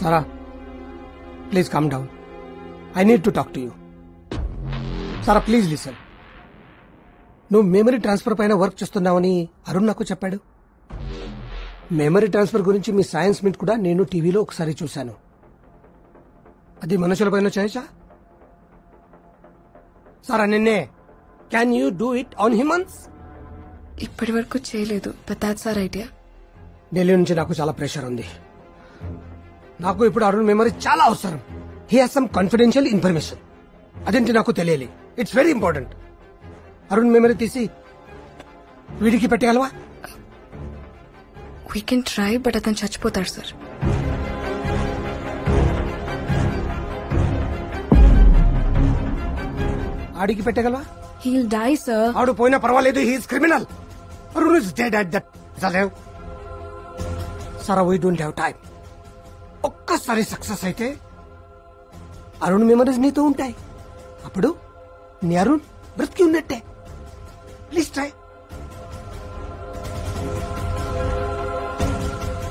Sarah, please calm down. I need to talk to you. Sarah, please listen. నువ్వు మెమరీ ట్రాన్స్ఫర్ పైన వర్క్ చేస్తున్నావని అరుణ్ నాకు చెప్పాడు. మెమరీ ట్రాన్స్ఫర్ గురించి మీ సైన్స్ మీట్ కూడా నేను టీవీలో ఒకసారి చూశాను. అది మనుషులపైన చేయొచ్చా? సార్ నిన్నే can you do it on humans? ఇప్పటి వరకు చేయలేదు, but that's our idea. Delhi నుంచి నాకు చాలా ప్రెషర్ ఉంది. నాకు ఇప్పుడు అరుణ్ మెమరీ చాలా అవసరం. He has some confidential information. అదేంటి నాకు తెలియాలి. It's very important. Arun memory తీసి వీడికి పెట్టగలవా? వీ కెన్ ట్రై, బట్ అతను చచ్చిపోతాడు సార్. ఆడికి పెట్టగలవా? Heal die sir. ఆడు పోయినా పర్వాలేదు, he's criminal. Arun is dead at that. Sir we don't have time. ఒక్కసారి సక్సెస్ అయితే అరుణ్ మెమరీస్ నీతో ఉంటాయి. అప్పుడు నీ అరుణ్ బ్రతికి ఉన్నట్టే. Please try.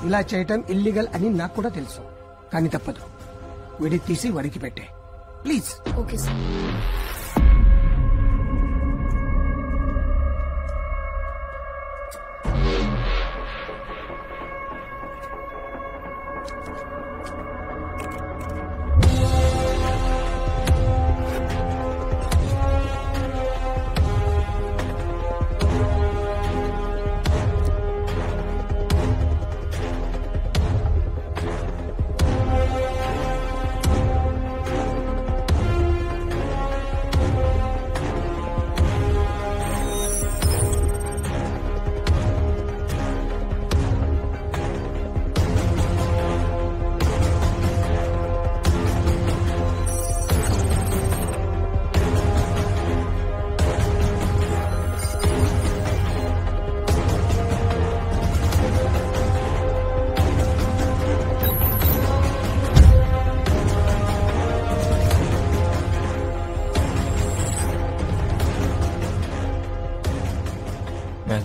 ఇలా చేయటం ఇల్లీగల్ అని నాకు కూడా తెలుసు, కానీ తప్పదు. వీడికి తీసి వాడికి పెట్టే ప్లీజ్. Okay sir.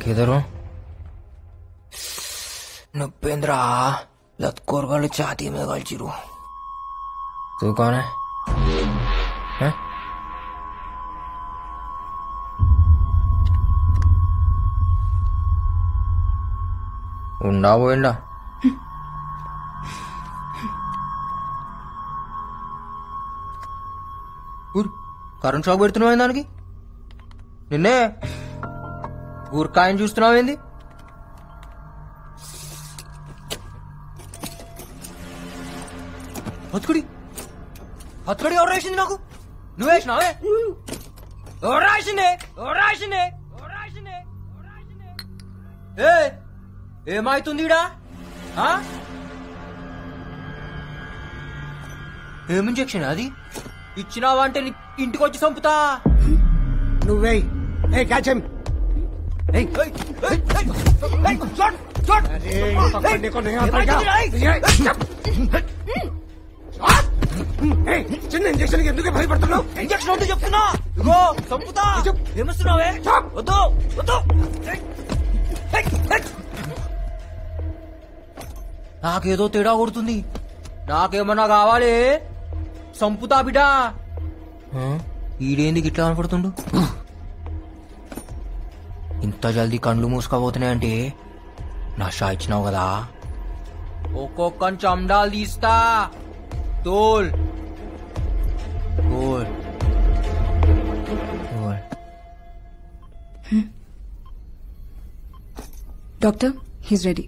किधर हूँ? नुपेंद्र लतकोर वाले छाती में गलचिरू. तू कौन है? हैं? ఉండా పోయిండా? కరెంట్ షాక్ పెడుతున్నావు దానికి. నిన్నే ఊరికాయని చూస్తున్నావు ఏంది? హత్తుకుడి హత్తుకుడి ఎవరు రాసింది నాకు? నువ్వు వేసినావే? ఎవరు రాసిందే? ఎవరు రాసిందే? ఏమైతుంది ఈడ? ఏం ఇంజెక్షన్ అది? ఇచ్చినావా అంటే ఇంటికి వచ్చి చంపుతా. నువ్వే క్యాచ్ హిమ్. చిన్న ఇంజక్షన్ ఎందుకు భయపడుతున్నావు? ఇంజక్షన్ అంటే చెప్తున్నా. ఇగో చంపుతా. ఏమొస్తున్నావే? వద్దు వద్దు. నాకేదో తేడా కొడుతుంది. నాకేమన్నా కావాలి? చంపుతా బిడ్డా. ఈడేంది గిట్లా కనపడుతుండు? ఇంత జల్దీ కండ్లు మూసుకోబోతున్నాయంటే నషా ఇచ్చినావు కదా. ఒక్కొక్క చండాలు తీస్తా. తోల్ తోల్ తోల్. Doctor, he's ready.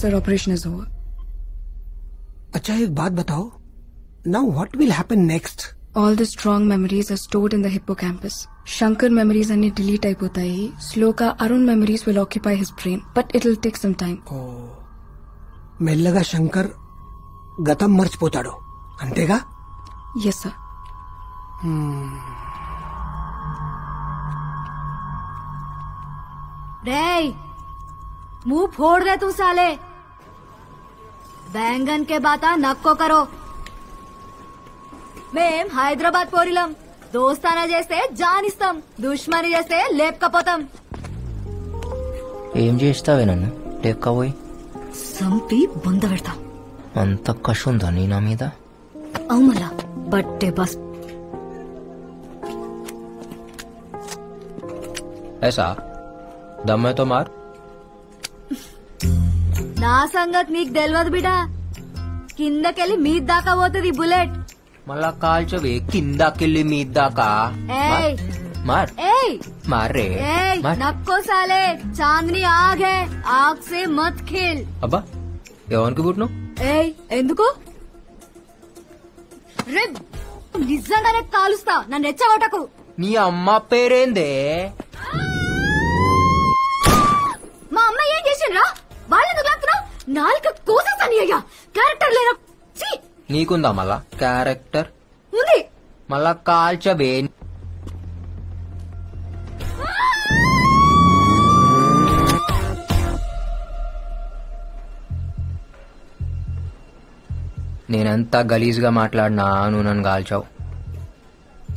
Sir, operation is over. अच्छा एक बात बताओ. Now what will happen next? All the strong memories are stored in the hippocampus. Shankar memories अन्य delete అయిపోతాయి. Sloka Arun memories will occupy his brain, but it'll take some time. మెల్లగా శంకర్ గతం మర్చిపోతాడు అంతేగా? Yes, sir. रे मुंह फोड़ दे तू साले. बैंगन के बाता नक्को करो. మేం హైదరాబాద్ పోరిలం. దోస్తానా చేస్తే జానిస్తాం, దుష్మని చేస్తే లేపకపోతాం. ఏం చేస్తావే నన్ను లేపకపోయి? సంపి బొంద పెడతాం. అంత కష ఉందా నీ నా మీద? అవుమలా బట్టే బస్. ऐसा दम है तो मार. నా సంగతి నీకు తెలియదు బిడా. కిందకెళ్ళి మీద దాకా పోతుంది బుల్లెట్. మళ్ళా కాల్చవే కిందకెళ్ళి మీద దాకా. ఏయ్ మార్ ఏయ్ మార్ రే ఏయ్ నక్కో సాలే. చాందనీ ఆగ్ హై, ఆగ్ సే మత్ ఖేల్. అబ్బా ఎవరికి పుట్టినావు? ఏయ్ ఎందుకు రే నిజంగానే కాలుస్తా. నన్ను రెచ్చగొట్టకు. నీ అమ్మ పేరేందే? మా అమ్మ ఏం చేసిండ్రా? వాళ్ళెందుకు లాగుతున్నావు? నాలుక కోసేస్తాను అయ్యా. క్యారెక్టర్ లేరా? నీకుందా మళ్ళా క్యారెక్టర్? ఉంది. మళ్ళా కాల్చబే. నేనెంత గలీజ్గా మాట్లాడినా నువ్వు నన్ను కాల్చావు.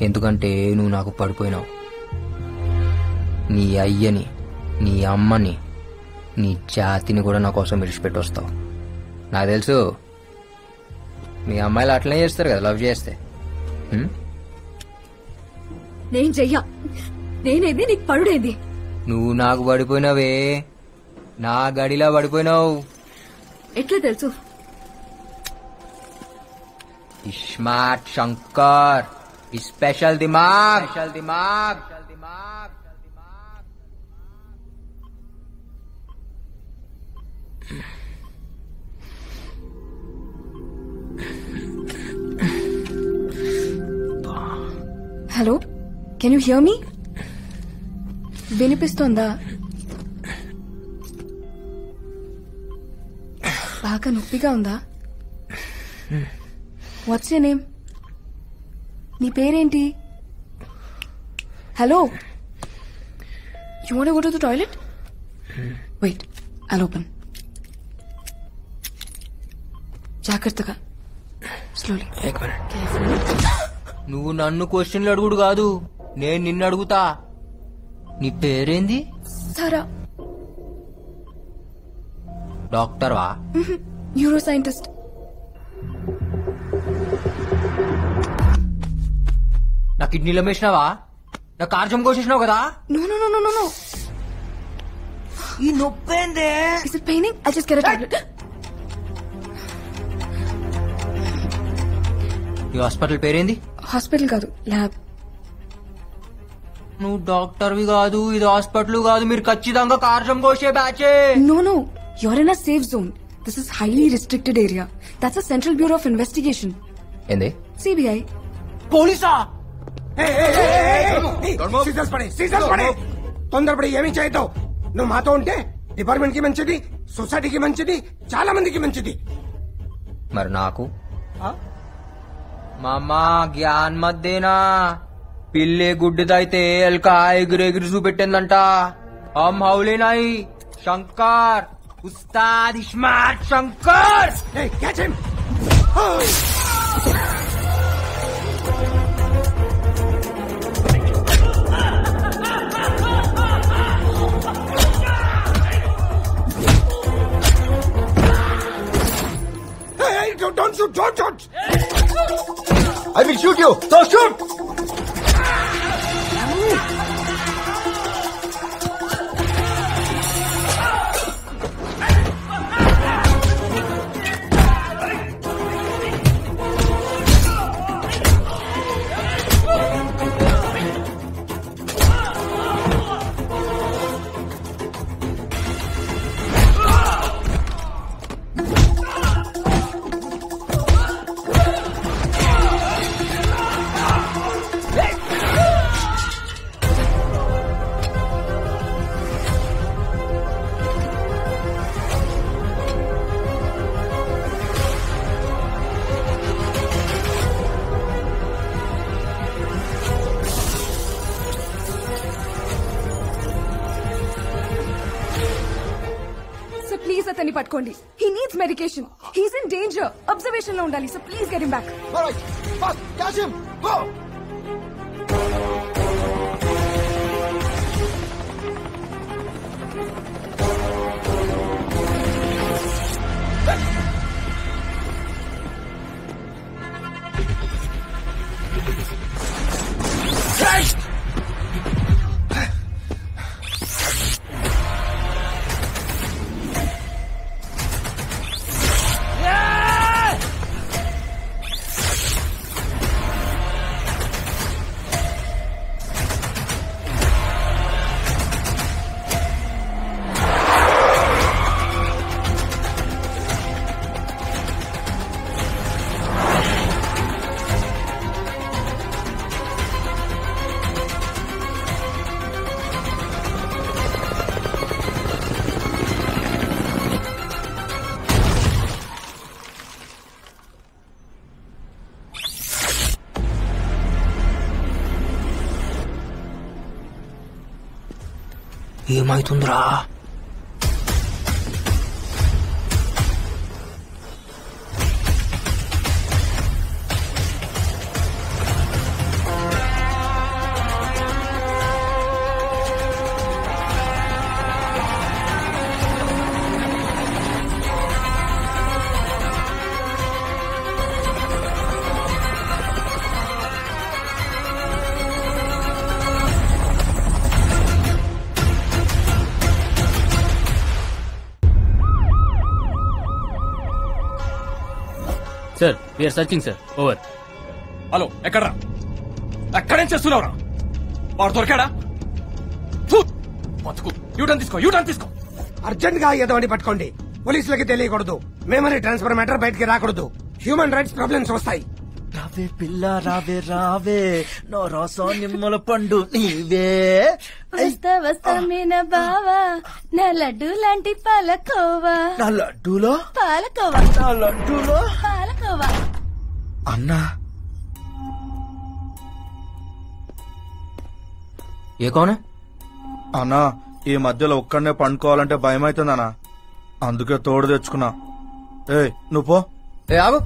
ఎందుకంటే నువ్వు నాకు పడిపోయినావు. నీ అయ్యని, నీ అమ్మని, నీ జాతిని కూడా నా కోసం విడిచిపెట్టి వస్తావు. నాకు తెలుసు మీ అమ్మాయిలు అట్లనే చేస్తారు కదా లవ్ చేస్తే. నేను చెయ్యా. నేనేది నీకు పడుడేంది? నువ్వు నాకు పడిపోయినావే, నా గడిలా పడిపోయినావు. ఎట్లా తెలుసు? స్మార్ట్ శంకర్, స్పెషల్ దిమాగ్. Hello, can you hear me? వినిపిస్తోందా? బాగా నొప్పిగా ఉందా? What's your name? నీ పేరేంటి? Hello, you want to go to the toilet? Wait, I'll open. జాగ్రత్తగా, స్లోలీ. నువ్వు నన్ను క్వశ్చన్లు అడుగుడు కాదు, నేను నిన్ను అడుగుతా. నీ పేరేంది? సారా. డాక్టర్ వా? Neuroscientist. నా కిడ్నీలో వేసినావా? నా కార్జం కోసేసినావు కదా? No no no no no. ఈ నొప్పేందే? Is it paining? I just get a tablet. ఈ హాస్పిటల్ పేరేంది? హాస్పిటల్ కాదు, ల్యాబ్. నువ్వు డాక్టర్వి కాదు, ఇది హాస్పిటల్ కాదు, మీరు ఖచ్చితంగా కార్జం కోసే బ్యాచే. No no, you're in a safe zone. This is highly restricted area. That's a central bureau of investigation. ఏంది? సిబిఐ. పోలీసా? తొందరపడి ఏమీ చేయొద్దు. నువ్వు మాతో ఉంటే డిపార్ట్మెంట్ కి మంచిది, సొసైటీకి మంచిది, చాలా మందికి మంచిది. మరి నాకు? మామా జ్ఞాన్ మధ్యేనా పిల్లే గుడ్డిదైతే ఎల్క ఎగిరెగిరి చూపెట్టిందంట. హమ్ హౌలే నాయి Shankar, Ustad smart Shankar. Don't shoot! Don't shoot! I will shoot you! So shoot! అతన్ని పట్టుకోండి. He needs medication. He's in danger. Observation లో ఉండాలి. So please get him back. ఏమైతుందిరా? Sir we're searching sir. Over. Hello, ఎక్కడ్రా? ఎక్కడేం చేస్తున్నావురా? వాడు దొరికాడా? బతుకు. యూటర్న్ తీసుకో, యూటర్న్ తీసుకో. అర్జెంట్ గా ఎదవండి పట్టుకోండి. పోలీసులకి తెలియకూడదు. మెమరీ ట్రాన్స్ఫర్ మ్యాటర్ బయటికి రాకూడదు. హ్యూమన్ రైట్స్ ప్రాబ్లమ్స్ వస్తాయి. రావే పిల్ల రావే రావే నో రసం నిమ్మల పండు నీవే. వస్తా వస్తా మీన బావా నా లడ్డు లాంటి పాలకోవా. నా లడ్డూలో పాలకోవా. నా లడ్డూలో పాలకోవా. అన్నా ఏ కోనే అన్నా, ఈ మధ్యలో ఒక్కడనే పండుకోవాలంటే భయం అవుతుందన్నా. అందుకే తోడు తెచ్చుకున్నా. ఏ నువ్వు పో. ఏ ఆగు.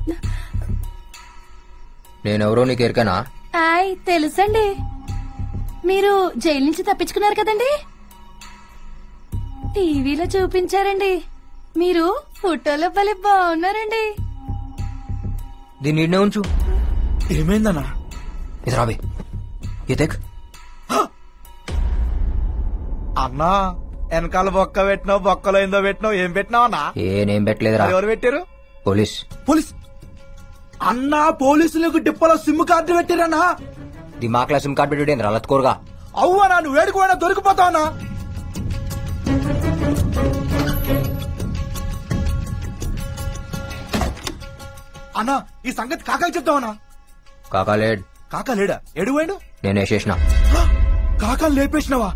నేనెవరో నీకు ఎరికనా? ఆయ్ తెలుసండి. మీరు జైలు నుంచి తప్పించుకున్నారు కదండి. టీవీలో చూపించారండి. మీరు ఫోటోలో భలే బాగున్నారండి. దీన్ని ఈడనే ఉంచు. ఏమైందన్నా? ఇది రాబే. ఏ అన్నా, వెనకాల బొక్క పెట్టినావు, బొక్కలో ఏందో పెట్టినావు. ఏం పెట్టినావు అన్నా? ఏం పెట్టలేదురా. ఎవరు పెట్టారు? పోలీస్. పోలీస్ అన్నా, పోలీసులకు డిప్పలో సిమ్ కార్డు పెట్టిరన్నా. దిమాక్లా సిమ్ కార్డు పెట్టి రలత్కోరుగా. అవ్వనా, నువ్వు వేడుకోవడా దొరికిపోతావన్నా. అన్నా, ఈ సంగతి కాకాకి చెప్తావన్నా. కాకా లేడ్. కాకా లేడా? ఎడువాడు? నేను వేసేసిన. కాకాలు లేపేసినావా?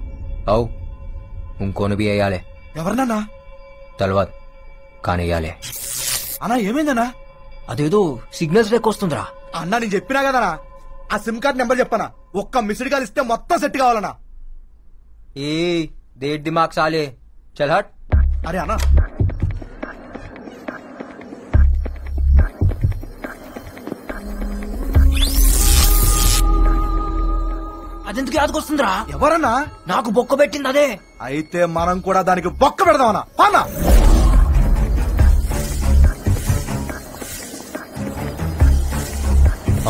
అవు ఇంకోని బి వేయాలి. ఎవరినన్నా? తెలవదు కానీ వేయాలి. అన్నా ఏమైందన్నా? అదేదో సిగ్నల్స్ లెక్క వస్తుందిరా. అన్నా నేను చెప్పినా కదనా, ఆ సిమ్ కార్డ్ నెంబర్ చెప్పనా? ఒక్క మిస్డ్ కాల్ ఇస్తే మొత్తం సెట్ కావాలనా? ఏ దేట్ దిమాగ్ సాలే. చల్ హట్. అరే అన్నా, అదెందుకు యాదకొస్తుందిరా? ఎవరన్నా? నాకు బొక్క పెట్టింది అదే. అయితే మనం కూడా దానికి బొక్క పెడదామన్నా. అన్నా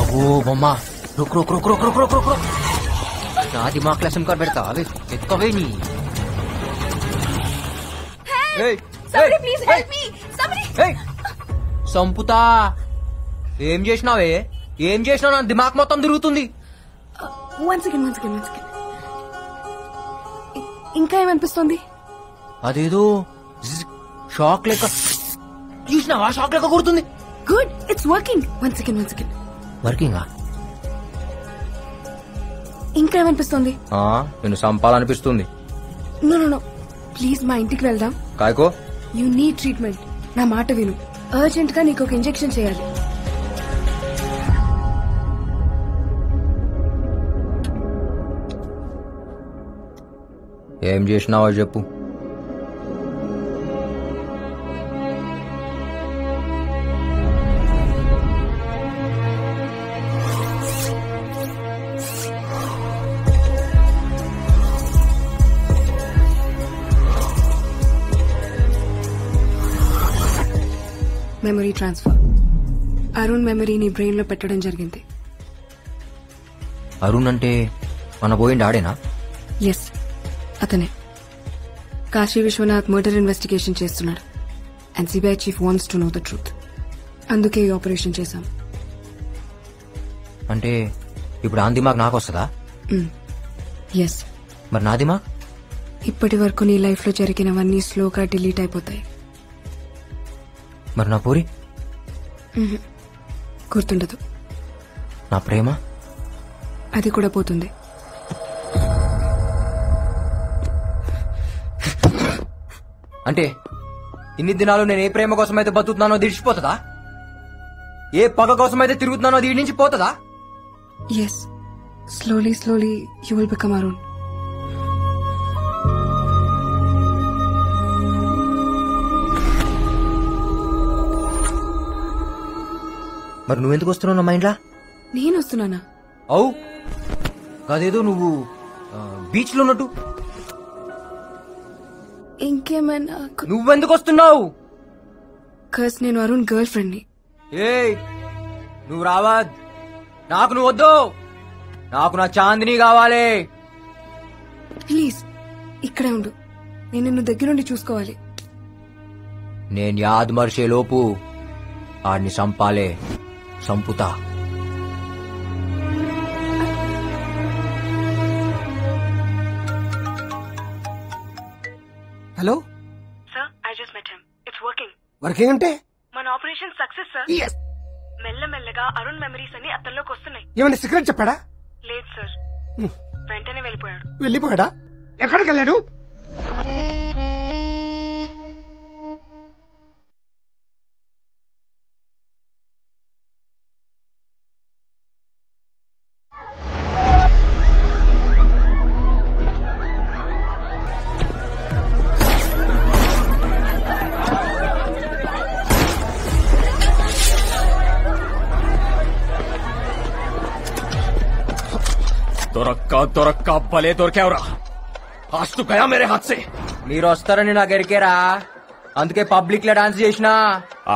అగో బొమ్మ. రుక్ రుక్ రుక్ రుక్ రుక్ రుక్ రుక్ రుక్. నా దిమాగ్ సిమ్ కార్డ్ పెడతా. అవి ఎక్కవే నీ. సంపుతా. ఏం చేసినావే? ఏం చేసినావు? నా దిమాగ్ మొత్తం తిరుగుతుంది. One second. ఇంకా ఏమనిపిస్తుంది? అదేదో షాక్ లెక్క. చూసినావా? షాక్ లెక్క కొడుతుంది. Good, it's working. One second. వర్కింగా? ఇంకా ఏమనిపిస్తుంది? నేను సంపాలనిపిస్తుంది. నో ప్లీజ్ మా ఇంటికి వెళ్దాం. కాయకో. You need treatment. నా మాట విను. అర్జెంట్ గా నీకు ఒక ఇంజెక్షన్ చేయాలి. ఏం చేసినావో చెప్పు. Memory transfer. అరుణ్ మెమరీని బ్రెయిన్ లో పెట్టడం జరిగింది. అరుణ్ అంటే మన పోయిండి ఆడేనా? ఎస్, అతనే. కాశీ విశ్వనాథ్ మర్డర్ ఇన్వెస్టిగేషన్ చేస్తున్నాడు. And CBI chief wants to know the truth. అందుకే ఈ ఆపరేషన్ చేశాం. అంటే ఇప్పుడు ఆ దిమాగ్ నాకు వస్తుందా? ఎస్. మరి నా దిమాగ్? ఇప్పటి వరకు నీ లైఫ్ లో జరిగినవన్నీ స్లోగా డిలీట్ అయిపోతాయి. మరి నా పూరి? గుర్తుండదు. నా ప్రేమ? అది కూడా పోతుంది. అంటే ఇన్ని దినాలు నేను ఏ ప్రేమ కోసం అయితే బతుకుతున్నానో దిడిచిపోతుందా? ఏ పగ కోసం అయితే తిరుగుతున్నానో దీని నుంచి పోతుందా? Yes, slowly slowly you will become Arun. మరి నువ్వెందుకు వస్తున్నావు నా మైండ్లా? నేను వస్తున్నానా? అవు కాదేదో నువ్వు బీచ్ లో ఉన్నట్టు. ఇంకేమైనా? నువ్వెందుకు వస్తున్నావు? కస్ నేను అరుణ్ గర్ల్ ఫ్రెండ్ ని. ఏయ్ నువ్వు రావా? నాకు నువ్వు వద్దు. నాకు నా చాందిని కావాలి. ప్లీజ్ ఇక్కడే ఉండు. నేను నిన్ను దగ్గరుండి చూసుకోవాలి. నేను యాద్ మర్చే లోపు ఆడిని సంపాలే. సంపుతా. Hello sir, I just met him. It's working. Working అంటే? మన ఆపరేషన్ సక్సెస్ సార్. మెల్లమెల్లగా అరుణ్ మెమరీస్ అన్ని అతనిలోకి వస్తున్నాయి. ఏమన్నా సీక్రెట్ చెప్పాడా? లేదు సార్, వెంటనే వెళ్ళిపోయాడు. వెళ్ళిపోయాడా? ఎక్కడికి వెళ్ళాడు? దొరక్క భలే దొరికావురా. आज तो गया मेरे हाथ से. మీరు వస్తారని నాకు ఎరికేరా, అందుకే పబ్లిక్ లో డాన్స్ చేసినా.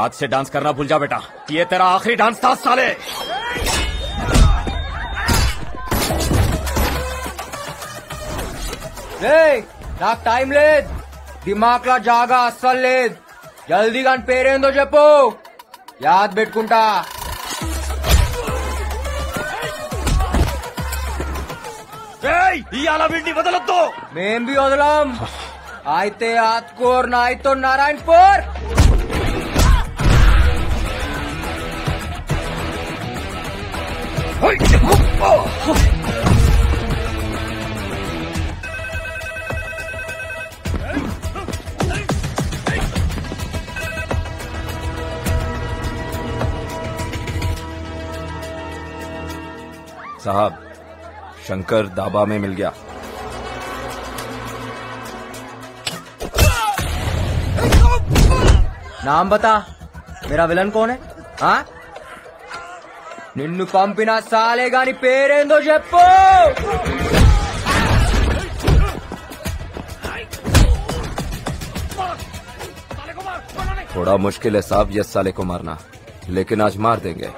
आज से डांस करना भूल जा बेटा. ये तेरा आखिरी डांस था साले. నాకు టైం లేదు. దిమాగ్ లా జాగా అస్సలు లేదు. జల్దీగా పేరేందో చెప్పు, యాద్ పెట్టుకుంటా. ఇవాళ వీడిని వదలొద్దు. మేం బి వదలం. అయితే ఆత్కూర్ నాయతో నారాయణపూర్. साहब शंकर दाबा में मिल गया. नाम बता, मेरा विलन कौन है? हाँ, నిన్ను పంపిన సాలే గాని పేరేందో చెప్పు. थोड़ा मुश्किल है साहब ये साले को मारना, लेकिन आज मार देंगे.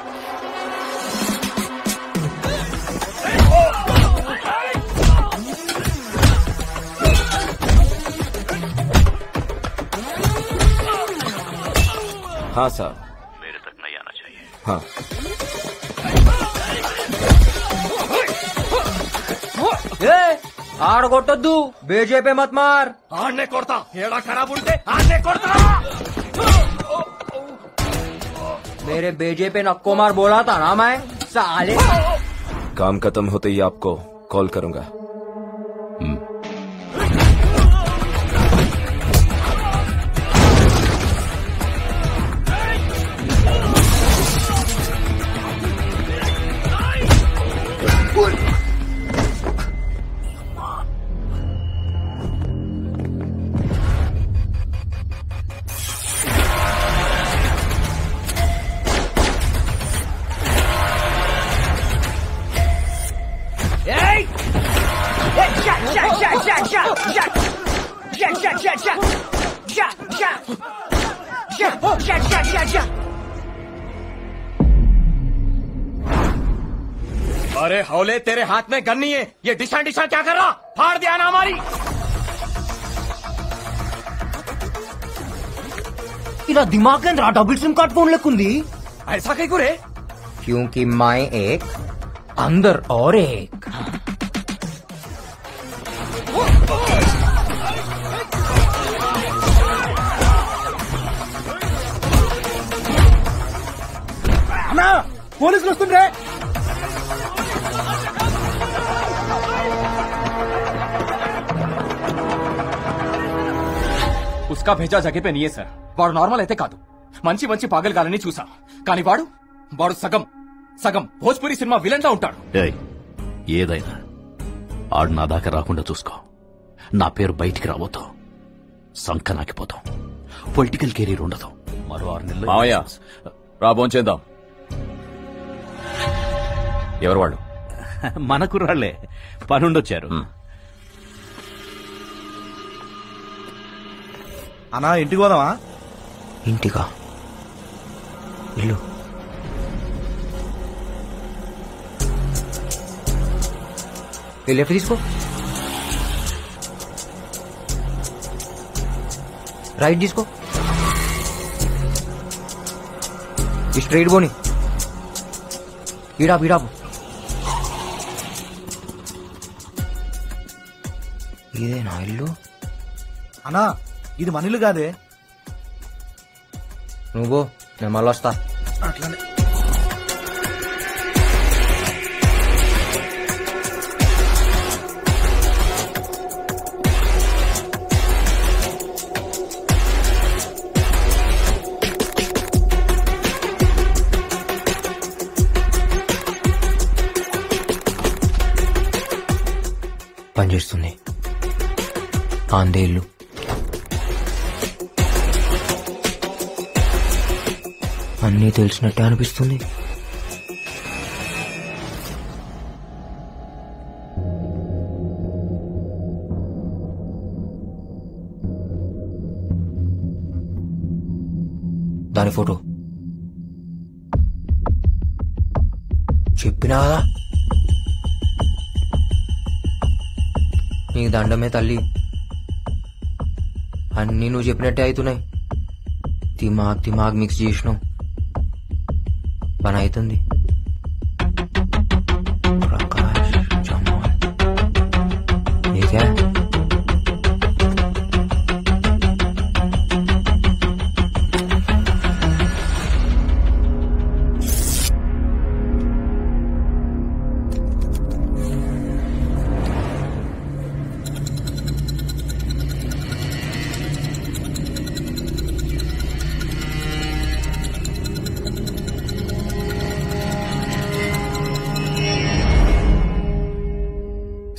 हाँ साहब, मेरे तक नहीं आना चाहिए. हाँ ఆడగొట్టొద్దు, బీజేపీ మత్ మార్. ఆడనే కొడతా, ఏడా ఖరాబ్ ఉంటే ఆడనే కొడతా. मेरे बीजेपी नक्को मार बोला था ना मैं, साले. काम खत्म होते ही आपको कॉल करूंगा. अरे हौले तेरे हाथ में गन नहीं है, ये डिशा डिशा क्या कर रहा? फाड़ दिया ना हमारी। ఇలా దిమాగ్ ఏంద్రా డబుల్ సిమ్ కార్డ్ फोन लेकुंदी ऐसा कहीं को रे? क्योंकि मैं एक अंदर और एक అన్నా పోలీసులు వస్తుండ్రే. उसका भेजा जगह पे नहीं है सर. వాడు నార్మల్ అయితే కాదు, మంచి మంచి పాగల్గాలని చూసా, కానీ వాడు సగం సగం భోజ్పురి సినిమా విలన్ లా ఉంటాడు. ఏదైనా ఆడు నా దాకా రాకుండా చూసుకో. నా పేరు బయటికి రాబోతాం, సంకనాకిపోతాం, పొలిటికల్ కెరీర్ ఉండదు. మరో 6 నెలలు మావయ్య రాబోం చేద్దాం. ఎవరు వాళ్ళు? మన కుర్రాళ్లే, పనుండొచ్చారు. అన్నా ఇంటికి పోదామా? ఇంటికా? ఇల్లు లెఫ్ట్ తీసుకో, రైట్ తీసుకో, స్ట్రైట్ పోని, ఈడాపు ఈడాపు. ఇదేనా ఇల్లు? అన్నా ఇది మన ఇల్లు కాదే. నువ్వు నేను మళ్ళీ వస్తా. అట్లానే పనిచేస్తుంది. ఆందే ఇల్లు. అన్నీ తెలిసినట్టే అనిపిస్తుంది. దాని ఫోటో చెప్పినా కదా, నీకు దండమే తల్లి. అన్నీ నువ్వు చెప్పినట్టే అవుతున్నాయి. దిమాగ్ మిక్స్ చేసినావు, పని అవుతుంది. ప్రకాష్ జమాల్ ఏకా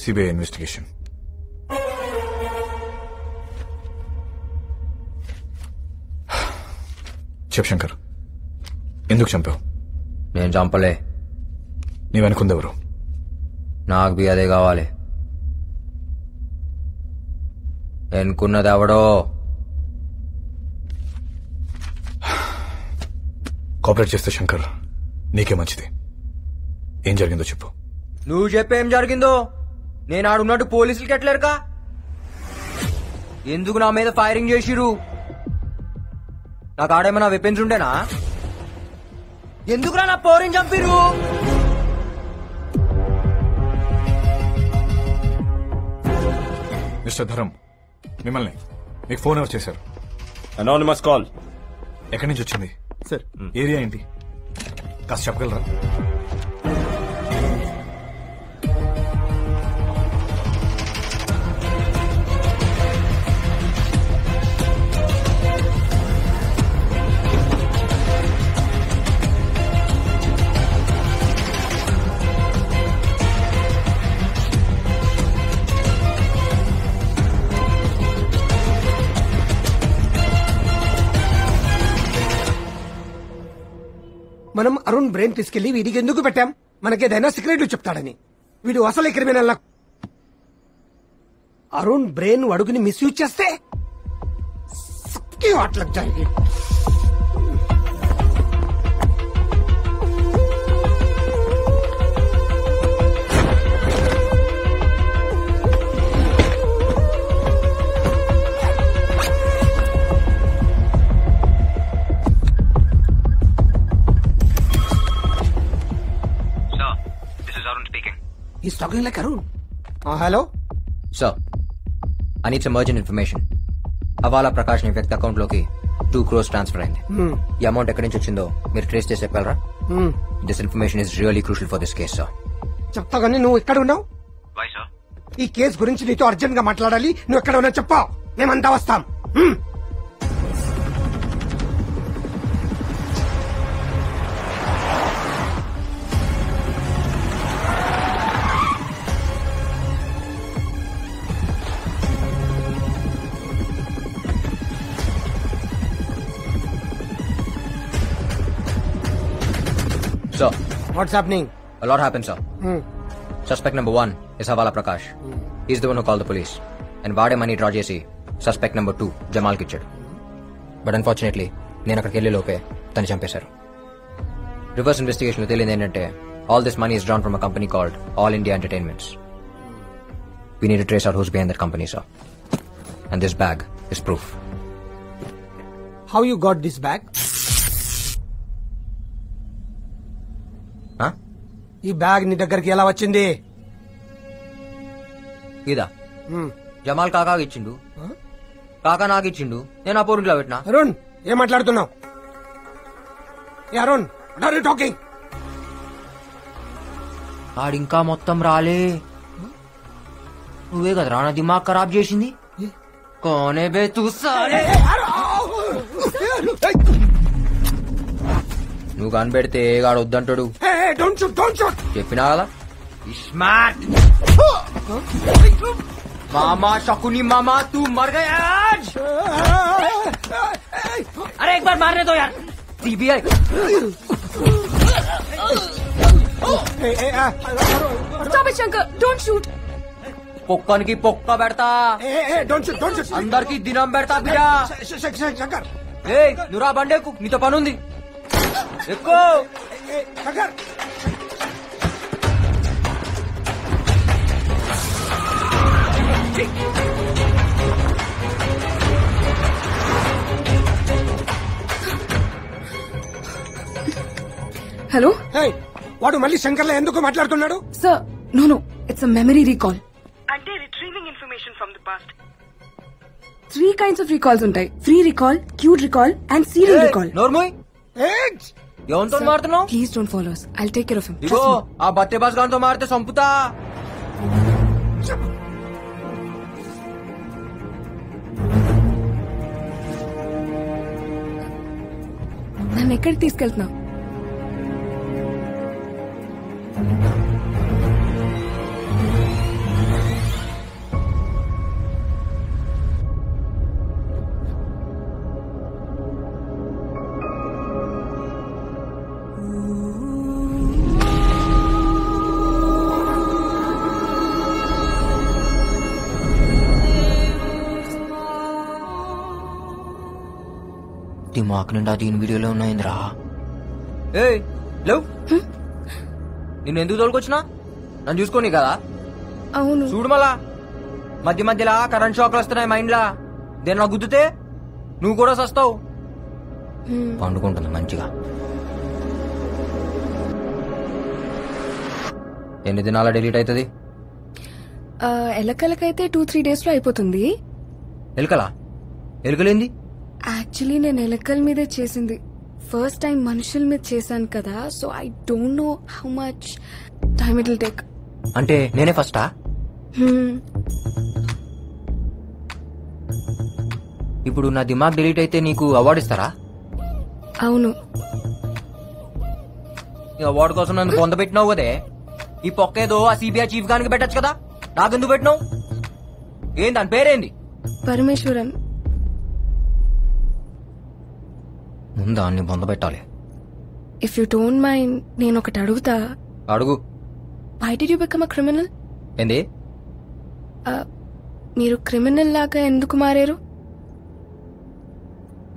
సిబిఐ ఇన్వెస్టిగేషన్. చెప్ శంకర్, ఎందుకు చంపావు? నేను చంపలే. నీ వెనుకుందెవరు? నాకు బి అదే కావాలి. ఎన్నుకున్నది ఎవడో? కోఆపరేట్ చేస్తే శంకర్ నీకే మంచిది. ఏం జరిగిందో చెప్పు. నువ్వు చెప్పేం జరిగిందో? నేను ఆడున్నట్టు పోలీసులకి ఎట్లేరుకా? ఎందుకు నా మీద ఫైరింగ్ చేసిరు? నాకు ఆడేమన్నా వెపన్స్ ఉండేనా? ఎందుకురా నా పోరిని చంపిరు? మిస్టర్ ధరం, మిమ్మల్ని మీకు ఫోన్ ఎవరు చేశారు? Anonymous call. ఎక్కడి నుంచి వచ్చింది సార్? ఏరియా ఏంటి కాస్త చెప్పగలరా? మనం అరుణ్ బ్రెయిన్ తీసుకెళ్లి వీడికి ఎందుకు పెట్టాం? మనకేదైనా సీక్రెట్ చెప్తాడని. వీడు అసలే క్రిమినల్. అరుణ్ బ్రెయిన్ అడుగుని మిస్యూజ్ చేస్తే సబ్కి hot లగ్ Jaayegi. He's talking like Arun. Hello? Sir, I need some urgent information. హవాలా ప్రకాష్ ని వ్యక్తి అకౌంట్ లోకి 2 crores ట్రాన్స్ఫర్ అయింది. ఈ అమౌంట్ ఎక్కడి నుంచి వచ్చిందో మీరు ట్రేస్ చేసి చెప్పగలరా? This information is really crucial for this case sir. చెప్తా కానీ నువ్వు ఎక్కడ ఉన్నావు? ఈ కేసు గురించి నీతో అర్జెంట్ గా మాట్లాడాలి. నువ్వు ఎక్కడ ఉన్నావు చెప్పా, మేమంతా వస్తాం. Sir. What's happening? A lot happened, sir. Suspect number 1 is Havala Prakash. He's the one who called the police. And వాడే మనీ డ్రా చేసి suspect number 2 జమాల్కి ఇచ్చాడు. బట్ అన్ఫార్చునేట్లీ నేను అక్కడికి వెళ్లే లోపే తను చంపేశారు. రివర్స్ ఇన్వెస్టిగేషన్ లో తేలింది ఏంటంటే all this money is drawn from a company called All India Entertainments. We need to trace out who's behind that company, sir. And this bag is proof. How you got this bag? ఈ బ్యాగ్ నీ దగ్గరికి ఎలా వచ్చింది? ఇదా జమాల్ కాకాకి ఇచ్చిండు, కాకా నాకు ఇచ్చిండు, నేను ఆ పోరింట్లో పెట్టినా. అరుణ్ ఏం మాట్లాడుతున్నావు? Arun what are you talking? ఆడింకా మొత్తం రాలే. నువ్వే కదరా నా దిమాగ్ ఖరాబ్ చేసింది. కోనే బే తూ సాలే. నువ్వు కనిపెడితే గాడు వద్దంటాడు. చెప్పినా కదా స్మార్ట్ మామా शकुनी मामा तू मर गया आज. अरे एक बार मारने दो यार. CBI Stop it, Shankar. Don't shoot. పొక్కనికి పొక్క పెడతా, అందరికి దినం పెడతా బిడ్డ. ఏ నువ్వురా బండేకు, నీతో పనుంది. ఎక్కువ హలో. వాడు మళ్ళీ శంకర్లో ఎందుకు మాట్లాడుతున్నాడు? Sir no it's a memory recall. అంటే retrieving information from the past. 3 kinds of recalls ఉంటాయి. Free recall, cued recall and serial recall. నోర్మోయ్ ఎవరితో మారుతున్నావు? Please don't follow us. I'll take care of him. ఇగో ఆ బత్తే బాస్ గాంతో మారితే సంపుతా. నన్ను ఎక్కడికి తీసుకెళ్తున్నావు? దిమాక్ నిండా దీని వీడియోలో ఉన్నాయిందిరా. ఏ లేవు, నిన్ను ఎందుకు తోలుకొచ్చినా? నన్ను చూసుకోని కదా. అవును చూడు మళ్ళా మధ్య మధ్యలా కరెంట్ షాక్లు వస్తున్నాయి మైండ్ లా. దేని గుద్దుతే నువ్వు కూడా సస్తావు. పండుకుంటుంది మంచిగా. ఎన్ని దినాల డిలీట్ అవుతుంది? ఎలకలకైతే 2-3 days లో అయిపోతుంది. ఎలకలా? ఎలకలేంది? యాక్చువల్లీ నేను ఎలకల మీదే చేసింది. ఫస్ట్ టైం మనుషుల మీద చేశాను కదా, so I don't know how much time it will take. అంటే నేనే ఫస్టా? ఇప్పుడు నా దిమాగ్ డిలీట్ అయితే నీకు అవార్డు ఇస్తారా? అవును. ఈ అవార్డు కోసం నన్ను పొందబెట్టినావు కదే. ఈ పొక్కేదో ఆ సిబిఐ చీఫ్ గానికి పెట్టచ్చు కదా, నాకెందుకు పెట్టినావు? ఏం దాని పేరేంది? పరమేశ్వరన్. ముందా అన్ని పొందబెట్టాలి. ఇఫ్ యూ డోంట్ మైండ్ నేను ఒకటి అడుగుతా. అడుగు. Why did you become a criminal? ఏంది? మీరు క్రిమినల్ లాగా ఎందుకు మారారు?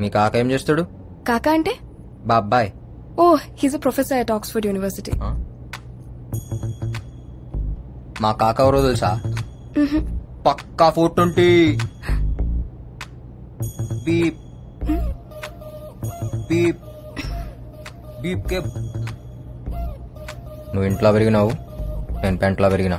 మీ కాక ఏం చేస్తాడు? కాకా అంటే? బాబాయ్. Oh he's a professor at Oxford University. మా కాక ఎవరో తెలుసా? పక్కా 420. బీప్ బీప్ బీప్ కే. నువ్వు ఇంట్లో పెరిగినావు, నేను పెంట్లో పెరిగిన.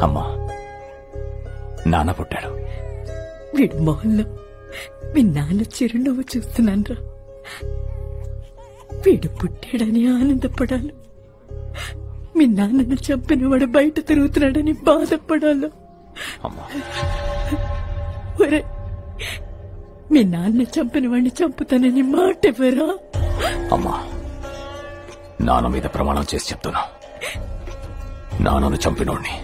అమ్మా, నాన్న పుట్టాడు. వీడి మొహంలో మీ నాన్న చిరునవ్వు చూస్తున్నాన్రా. వీడు పుట్టాడని ఆనందపడాలి, మీ నాన్నను చంపిన వాడు బయట తిరుగుతున్నాడని బాధపడాలి. ఒరే, మీ నాన్న చంపిన వాడిని చంపుతానని మాట ఎవరా? అమ్మా, నాన్న మీద ప్రమాణం చేసి చెప్తున్నా, నాన్నను చంపినోడిని,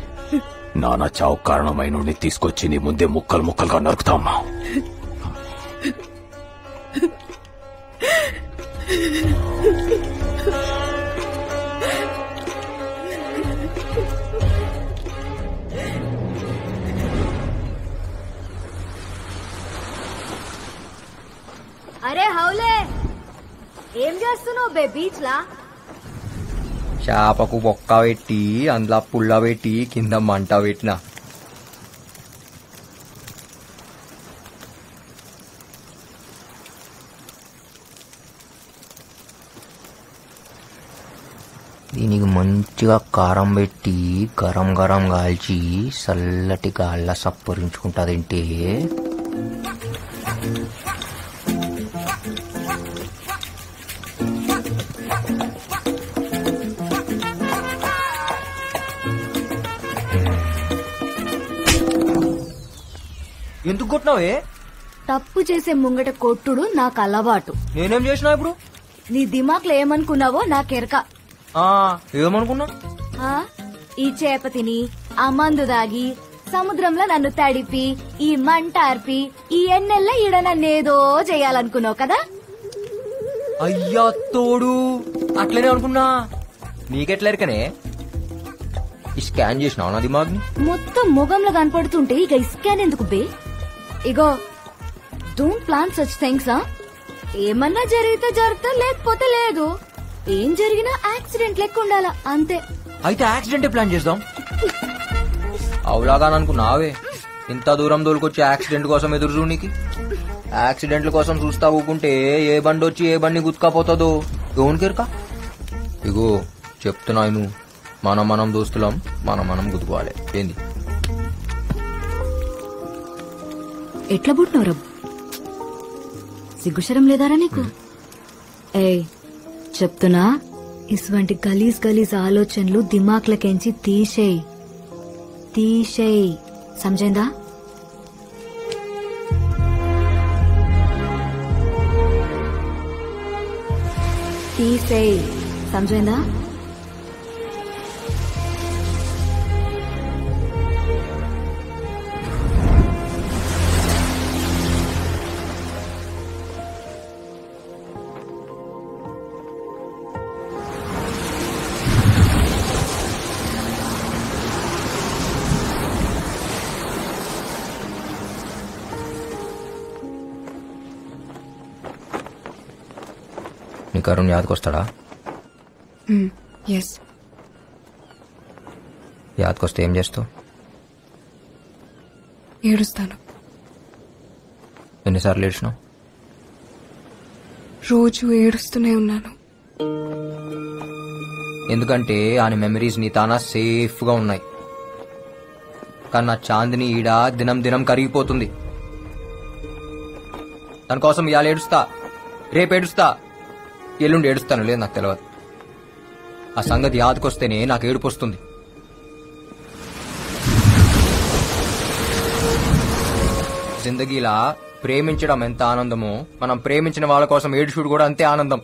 నాన్న చావు కారణమైనోడిని తీసుకొచ్చి నీ ముందే ముక్కలు ముక్కలుగా నరుకుతా. అమ్మా, అరే హౌలే, ఏం చేస్తున్నావు బే బీచ్ లా? చేపకు బొక్క పెట్టి అందులో పుల్ల పెట్టి కింద మంట పెట్టిన. దీనికి మంచిగా కారం పెట్టి గరం గరం కాల్చి చల్లటి గాళ్ళ సప్పరించుకుంటాదంటే ఎందుకు కొట్టినావే? తప్పు చేసే ముంగట కొట్టుడు నాకు అలవాటు. నేనేం చేసినా ఇప్పుడు? నీ దిమాక్లో ఏమనుకున్నావో నాకెరక. ఏమనుకున్నా? ఈ చేప తిని, ఆ మందు దాగి, సముద్రంలో నన్ను తడిపి, ఈ మంట అర్పి, ఈ ఎన్నెల్ల ఈడ నన్నేదో చేయాలనుకున్నావు కదా? అయ్యా తోడు, అట్లనే అనుకున్నా. నీకెట్లెరకనే? ఈ స్కాన్ చేసినావు నా దిమాగ్ని? మొత్తం ముఖంలో కనపడుతుంటే ఇక స్కాన్ ఎందుకు బే? ఇగో, డోంట్ ప్లాన్ సచ్ థింగ్స్. ఏమన్నా జరిగితే జరుగుతా, లేకపోతే లేదు. ఏం జరిగినా యాక్సిడెంట్ లెక్క ఉండాలా, అంతే. అయితే యాక్సిడెంటే ప్లాన్ చేద్దాం. అవులాగా అనుకున్నావే, ఇంత దూరం దోలుకొచ్చి యాక్సిడెంట్ కోసం ఎదురు చూడనికి? యాక్సిడెంట్ల కోసం చూస్తా ఊకుంటే ఏ బండి వచ్చి ఏ బండి గుత్తుకపోతుందో ఎవరికెరక? ఇగో చెప్తున్నాను, మనం దోస్తులం, మనం గుద్దుకోవాలి. ఏంది? ఎట్లా పుట్టినవరా? సిగ్గుశరం లేదారా నీకు? ఏయ్ చెప్తున్నా, ఇటువంటి గలీజ్ ఆలోచనలు దిమాక్లకెంచి తీసేయ్. సమజైందా? తీసేయ్, సమజైందా? నీకు అరుణ్ యాదకొస్తాడా? ఎస్. యాదకొస్తే ఏం చేస్తావు? ఏడుస్తాను. ఎన్నిసార్లు ఏడ్చినావు? రోజు ఏడుస్తూనే ఉన్నాను. ఎందుకంటే ఆయన మెమరీస్ నీ తానా సేఫ్ గా ఉన్నాయి. కానీ నా చాందిని ఈడ దినం కరిగిపోతుంది. దానికోసం ఇవాళ ఏడుస్తా, రేపు ఏడుస్తా, ఎల్లుండి ఏడుస్తాను, లేదు నాకు తెలియదు. ఆ సంగతి యాదకొస్తేనే నాకు ఏడుపు వస్తుంది. జిందగీలా ప్రేమించడం ఎంత ఆనందమో, మనం ప్రేమించిన వాళ్ళ కోసం ఏడుచుడు కూడా అంతే ఆనందం.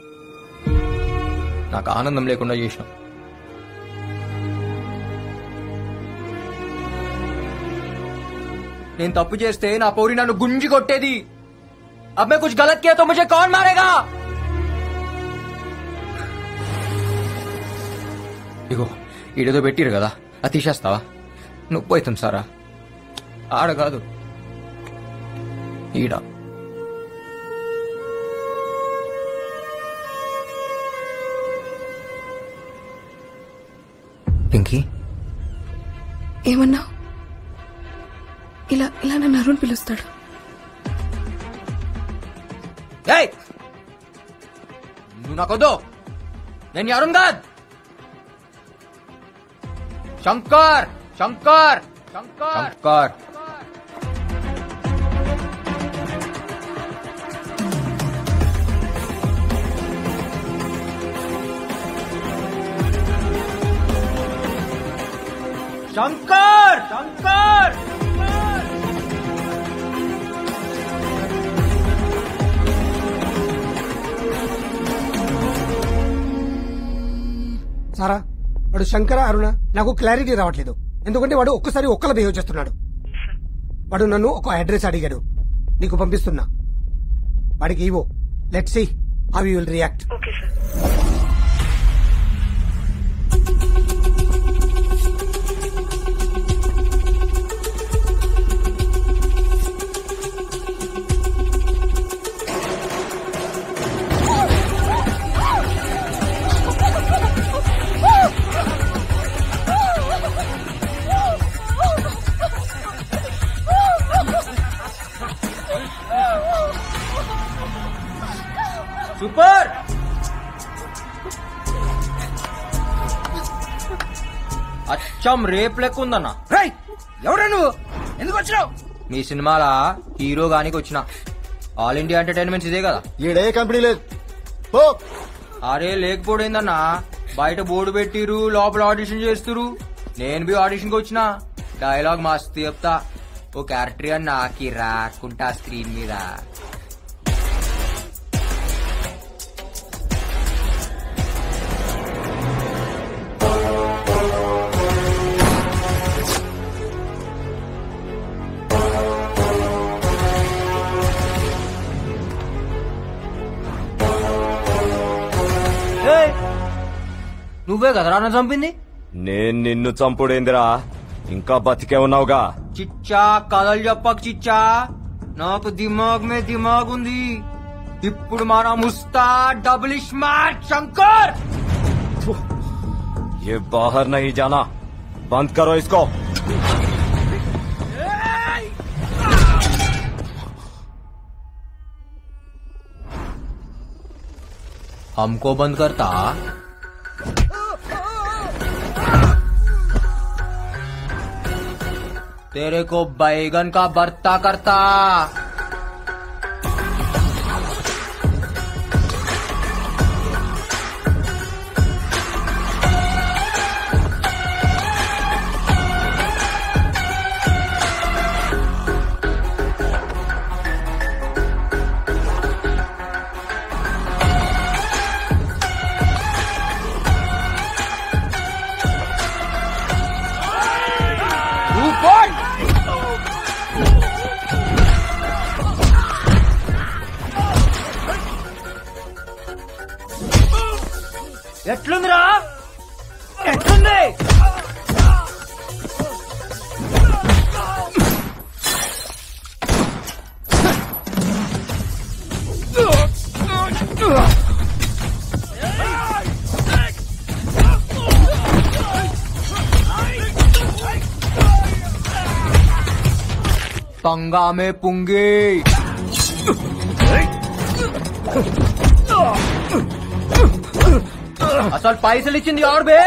నాకు ఆనందం లేకుండా చేసినాం. నేను తప్పు చేస్తే నా పౌరి నన్ను గుంజి కొట్టేది. अब मैं कुछ गलत किया तो मुझे कौन मारेगा? ఇగో ఈడేదో పెట్టిరు కదా అది తీసేస్తావా? నొప్పి అవుతుంది సారా. ఆడ కాదు ఈడ. పింకీ ఏమన్నా? ఇలా ఇలా నన్ను అరుణ్ పిలుస్తాడు. నువ్వు నాకొద్దు, నేను అరుణ్ కాదు. శంకర్ శంకర్ శంకర్. శంకర్ శంకర్ సారా వాడు శంకర అరుణ నాకు క్లారిటీ రావట్లేదు. ఎందుకంటే వాడు ఒక్కసారి ఒక్కలా బిహేవ్ చేస్తున్నాడు. వాడు నన్ను ఒక అడ్రస్ అడిగాడు, నీకు పంపిస్తున్నా. వాడికి ఇవో, let's see how you will react. Super. అచ్చం రేప్ లెక్క ఉందన్న. ఎవరా నువ్వు? ఎందుకు వచ్చినావు? మీ సినిమాల హీరో గానికి వచ్చిన. ఆల్ ఇండియా ఎంటర్టైన్మెంట్స్ ఇదే కదా. ఈడే కంపెనీ లేదు. అరే లేకపోయిందన్నా, బయట బోర్డు పెట్టిరు, లోపల ఆడిషన్ చేస్తురు. నేను బి ఆడిషన్ కి వచ్చిన. డైలాగ్ మస్తు చెప్తా. ఓ క్యారెక్టర్ అని నాకి రాకుంటా స్క్రీన్ మీద. నువ్వే కదరా నన్ను చంపింది? నేను నిన్ను చంపుడేందిరా, ఇంకా బతికే ఉన్నావుగా. చిచ్చా కథలు చెప్పకు చిచ్చా, నాకు దిమాగ్ మే దిమాగ్ ఉంది. ఇప్పుడు మన ముస్తా డబుల్ స్మార్ట్ శంకర్. ये बाहर नहीं जाना, बंद करो इसको. हमको बंद करता? तेरे को बैगन का भरता करता. ఎట్లుందిరా? ఎట్లుంది? पंगा में पुंगी. అసలు పైసలు ఇచ్చింది ఎవరు బే?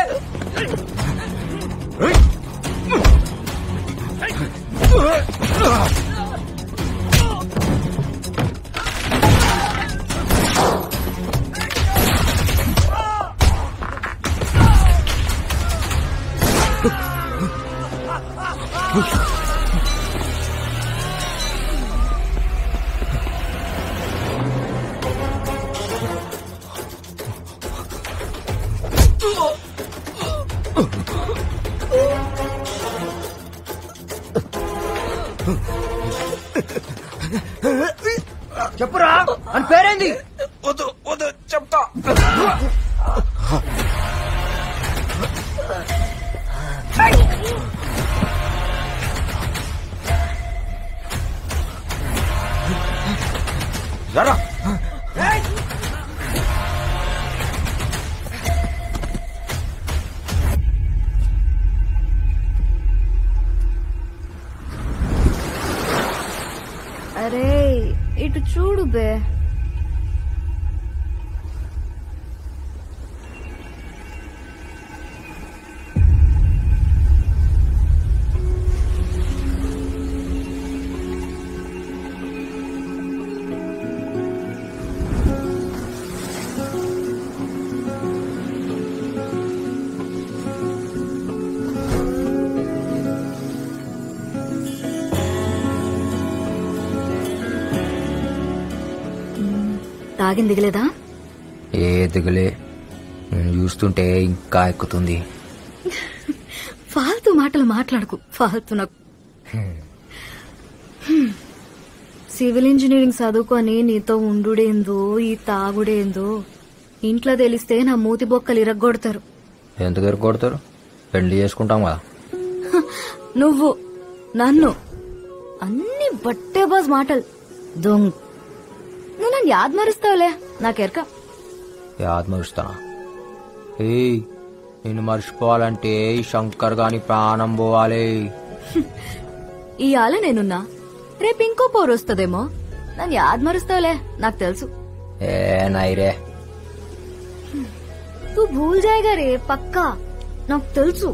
చెప్పురా, అని పేరేంది? వద్దు వద్దు చెప్తా. రారా. అరే ఇటు చూడు బే. తాగింది దిగలేదా? ఏ దిగలే, నేను చూస్తుంటే ఇంకా ఎక్కుతుంది. ఫాల్తూ మాటలు మాట్లాడకు, ఫాల్తూ నాకు. సివిల్ ఇంజనీరింగ్ చదువుకొని నీతో ఉండుడేందో ఈ తాగుడేందో ఇంట్లో తెలిస్తే నా మూతి బొక్కలు ఇరగ్గొడతారు. ఎందుకు ఇరగొడతారు? పెళ్లి చేసుకుంటాం కదా. నువ్వు నన్ను అన్ని బట్టే బాజ్ మాటలు దొంగ. నువ్వు నన్ను యాద్ మరుస్తావులే, నాకెరక. యాద్ మరుస్తానా? ఏయ్, నిన్ను మర్చిపోవాలంటే ఈ శంకర్ గాని ప్రాణం పోవాలి. ఇవాళ నేనున్నా, రేపు ఇంకో పోరు వస్తుందేమో. నన్ను యాద్ మరుస్తావులే, నాకు తెలుసు. ఏ నైరే, తూ భూల్ జాయేగా రే, పక్కా నాకు తెలుసు.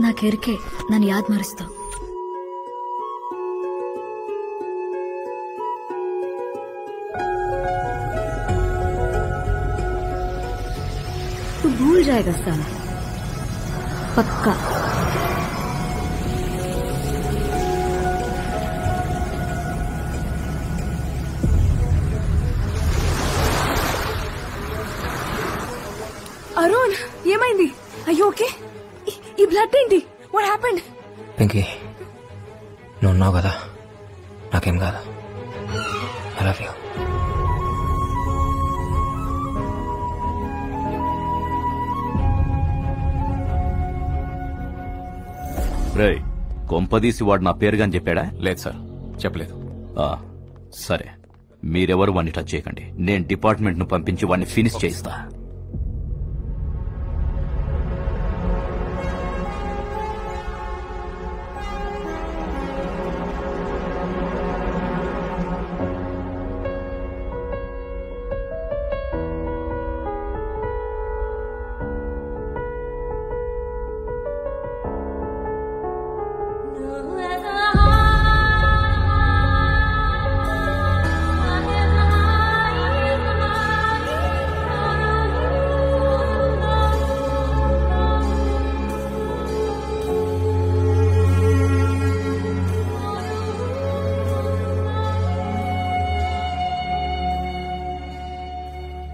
నాకెరికే నన్ను యాద్ మరుస్తావు. तू भूल जाएगा साला, पक्का. అరుణ్, ఏమైంది? అయ్యో ఓకే. ఈ బ్లడ్ ఏంటి? What happened? పింకీ, నువ్వు ఉన్నావు కదా, నాకేం కాదు. I love you. రేయ్, కొంపదీసి వాడు నా పేరుగాని చెప్పాడా? లేదు సార్, చెప్పలేదు. సరే, మీరెవరు వాడిని టచ్ చేయకండి. నేను డిపార్ట్మెంట్ ను పంపించి వాడిని ఫినిష్ చేయిస్తా.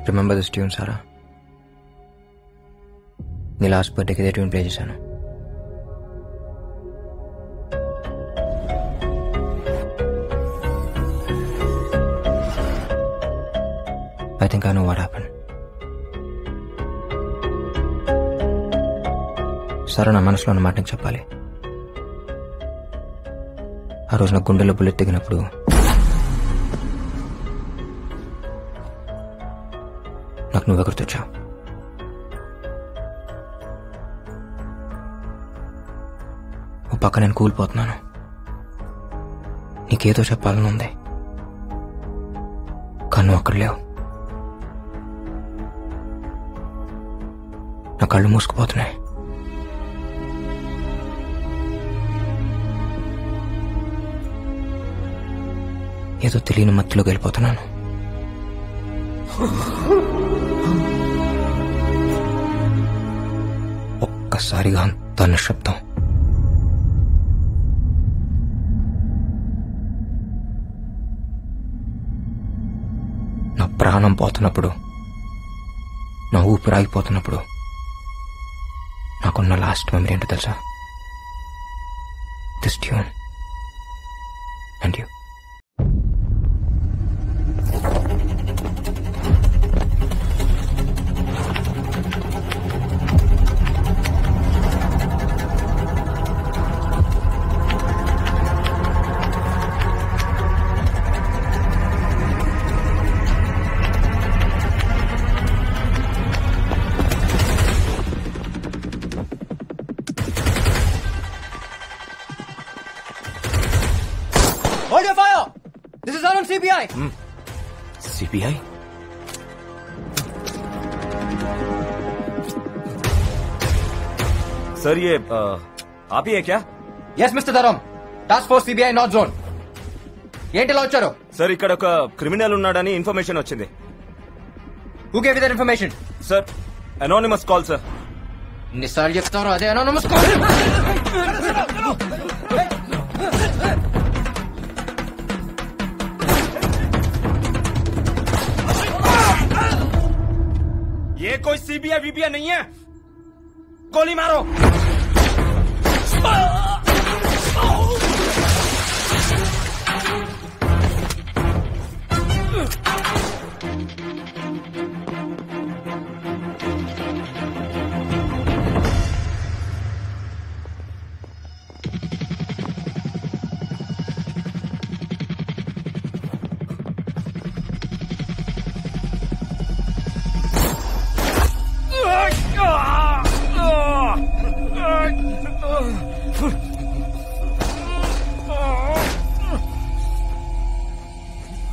Remember this tune Sara? నీ లాస్ట్ బర్త్డేకి ఇదే ట్యూన్ ప్లే చేశాను. I think I know what happened. Sara, నా మనసులో ఉన్న మాట నీకు చెప్పాలి. ఆ రోజు నా గుండెలో బుల్లెట్ దిగినప్పుడు నాకు నువ్వే గుర్తొచ్చావు. ఓ పక్క నేను కూలిపోతున్నాను, నీకేదో చెప్పాలని ఉంది, కానీ నువ్వు అక్కడ లేవు. నా కళ్ళు మూసుకుపోతున్నాయి. ఏదో తెలియని మత్తులోకి వెళ్ళిపోతున్నాను. ఒక్కసారిగా అంత నిశ్శబ్దం. నా ప్రాణం పోతున్నప్పుడు, నా ఊపిరి ఆగిపోతున్నప్పుడు నాకున్న లాస్ట్ మెమరీ ఏంటో తెలుసా? This tune and you. Hold your fire! This is Arun CBI. CBI? Sir ये आप ही है क्या? Yes, Mr. Dharam. Task Force CBI North Zone. ఏంటి ఇలా వచ్చారు? సార్ ఇక్కడ ఒక క్రిమినల్ ఉన్నాడని ఇన్ఫర్మేషన్ వచ్చింది. Who gave you that information? Sir anonymous call sir. ఎన్నిసార్లు చెప్తారో అదే anonymous కాల్. ये कोई सीबीआई वीबीआई नहीं है. गोली मारो.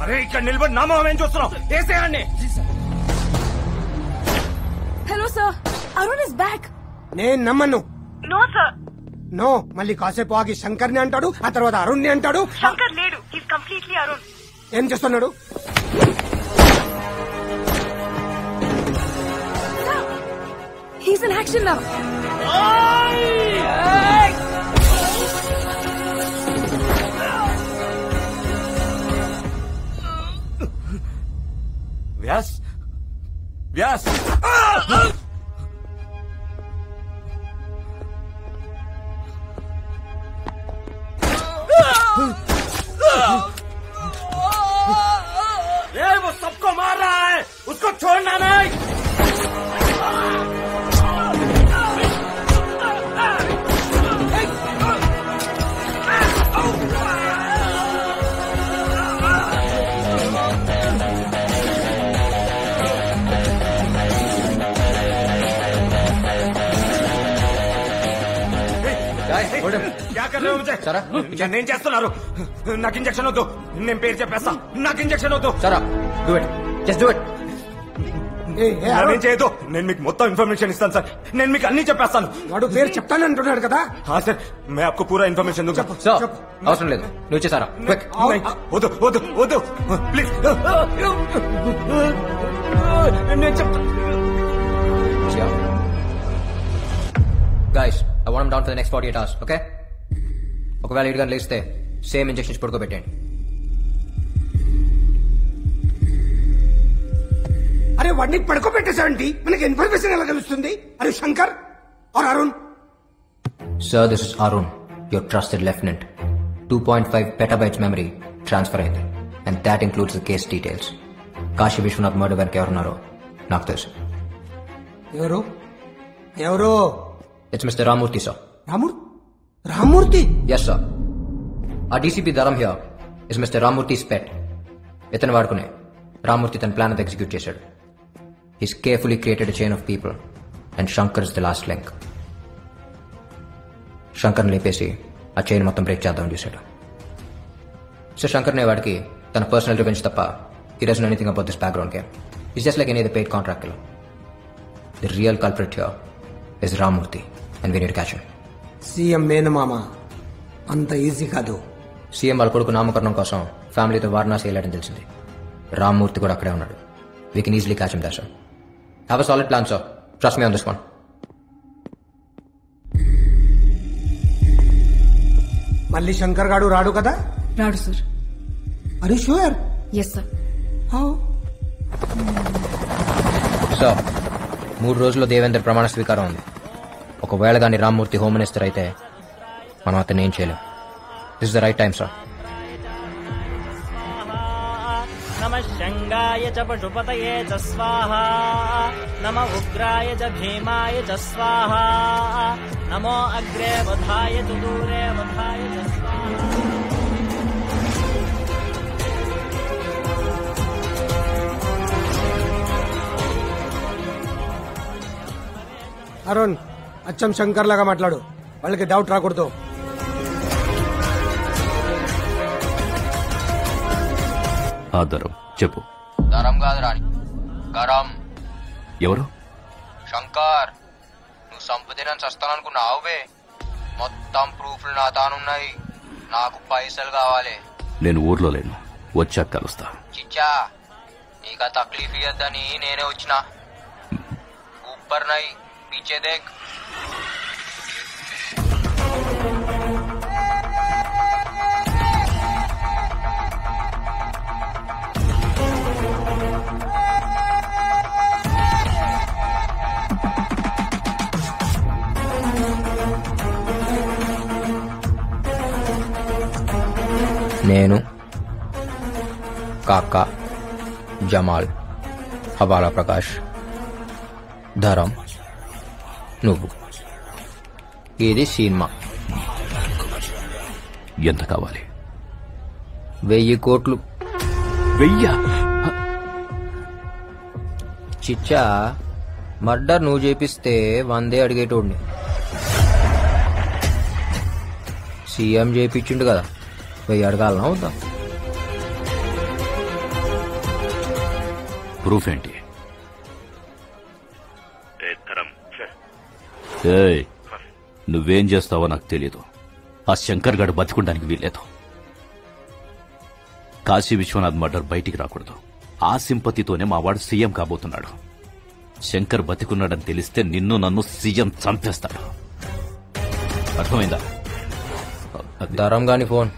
అరే ఇక్కడ నిలబడి నామం చూస్తున్నావు. వేసేయండి. Hello sir, Arun is back. నేను నమ్మను. No sir. నో, మళ్ళీ కాసేపు ఆగి శంకర్ ని అంటాడు, ఆ తర్వాత అరుణ్ ని అంటాడు. శంకర్ లేడు. He's completely Arun. ఏం చేస్తున్నాడు? He's in action now. Vyas Vyas ये वो सबको मार रहा है, उसको छोड़ना नहीं. क्या कर रहे हो मुझे? సరా నేను చేస్తున్నారు. నాకు ఇంజక్షన్ వద్దు. నేను పేరు చెప్పేస్తా. నాకు ఇంజక్షన్ వద్దు. సరా do it. Just do it. నేను చేయదు. నేను మీకు మొత్తం ఇన్ఫర్మేషన్ ఇస్తాను సార్. నేను మీకు అన్ని చెప్పేస్తాను. వాడు పేరు చెప్తానంటున్నాడు కదా. हाँ सर, मैं आपको पूरा इन्फॉर्मेशन दूंगा. సార్ అవసరం లేదు, నువ్వు ఇచ్చేసారా. క్విక్. వద్దు వద్దు వద్దు ప్లీజ్. నేను చెప్తా. Guys, I want him down for the next 48 hours, okay? ఒకవేళ ఇటుగా లేస్తే సేమ్ ఇంజెక్షన్స్ పడుకోబెట్టండి. అరే వాడిని పడుకోబెట్టేసాంటి, మనకి ఇన్ఫర్మేషన్ ఎలా తెలుస్తుంది? అరే Shankar or Arun? Sir, this is Arun, your trusted lieutenant. 2.5 petabytes memory transfer అయింది. And that includes the case details. Kashi Vishwanath murder వెనక ఎవరున్నారో నాకు తెలుసు. ఎవరు ఎవరు? It's Mr. Ramurthy, sir. Ramurthy? Yes, sir. Our DCP Dharam here is Mr. Ramurthy's pet. ఇతను వాడుకునే రామూర్తి తన ప్లాన్ ఎగ్జిక్యూట్ చేశాడు. He's carefully created a chain of people and Shankar is the last link. శంకర్ని లేపేసి ఆ చైన్ మొత్తం బ్రేక్ చేద్దామని చూశాడు. సో శంకర్ నే వాడికి తన పర్సనల్ రివెంజ్ తప్ప he doesn't know anything about this background game. He's just like any other paid contract killer. The real culprit here is Ramurthy and we need to catch him. CM మేనమామ అంత ఈజీ కాదు. సీఎం వాళ్ళ కొడుకు నామకరణం కోసం ఫ్యామిలీతో వారణాసి వెళ్ళాడని తెలిసింది. రామ్మూర్తి కూడా అక్కడే ఉన్నాడు. We can easily catch him there sir. Have a solid plan sir. Trust me on this one. మళ్ళీ శంకర్ గాడు రాడు కదా? రాడు sir. Are you sure? Yes sir. Sir 3 రోజుల్లో దేవేందర్ ప్రమాణ స్వీకారం ఉంది. ఒకవేళ కానీ రామ్మూర్తి హోమ్ మినిస్టర్ అయితే మనం అతన్ని ఏం చేయలేం. This is the right time sir. నమ శంగాయ చ పశుపతయే చ స్వాహా. నమ ఉగ్రాయ చ భీమాయ చ స్వాహా. నమో అగ్రే వధాయ చ దూరే వధాయ చ స్వాహా. అరుణ్ అచ్చం శంకర్ లాగా మాట్లాడు, వాళ్ళకి డౌట్ రాకూడదు. దరం చెప్పు. దరం కాదు రాని గరం. ఎవరు? శంకర్. నువ్వు సంపదేనని చస్తాననుకున్నావువే. మొత్తం ప్రూఫ్లు నా తానున్నాయి. నాకు పైసలు కావాలి. నేను ఊర్లో లేను, వచ్చాక కలుస్తా. చిచ్చా నీకా తక్లీఫ్ ఇయ్యద్దని నేనే వచ్చిన. ఊపర్ నై పీచే దేఖ్. నేను కాకా జమాల్ హవాలా ప్రకాష్ ధరం నువ్వు. ఇది సినిమా. ఎంత కావాలి? 1000 కోట్లు. 1000? చిచ్చా మర్డర్ నువ్వు చేపిస్తే 100 అడిగేటోడిని. సీఎం చేపించిండు కదా, 1000 అడగాలనా అవుతా? ప్రూఫ్ ఏంటి? ఏయ్, నువ్వేం చేస్తావో నాకు తెలీదు. ఆ శంకర్ గడు బతికుండానికి వీల్లేదు. కాశీ విశ్వనాథ్ మర్డర్ బయటికి రాకూడదు. ఆ సింపతితోనే మా వాడు సీఎం కాబోతున్నాడు. శంకర్ బతికున్నాడని తెలిస్తే నిన్ను నన్ను సీఎం చంపేస్తాడు. అర్థమైందా? ధరం గాని ఫోన్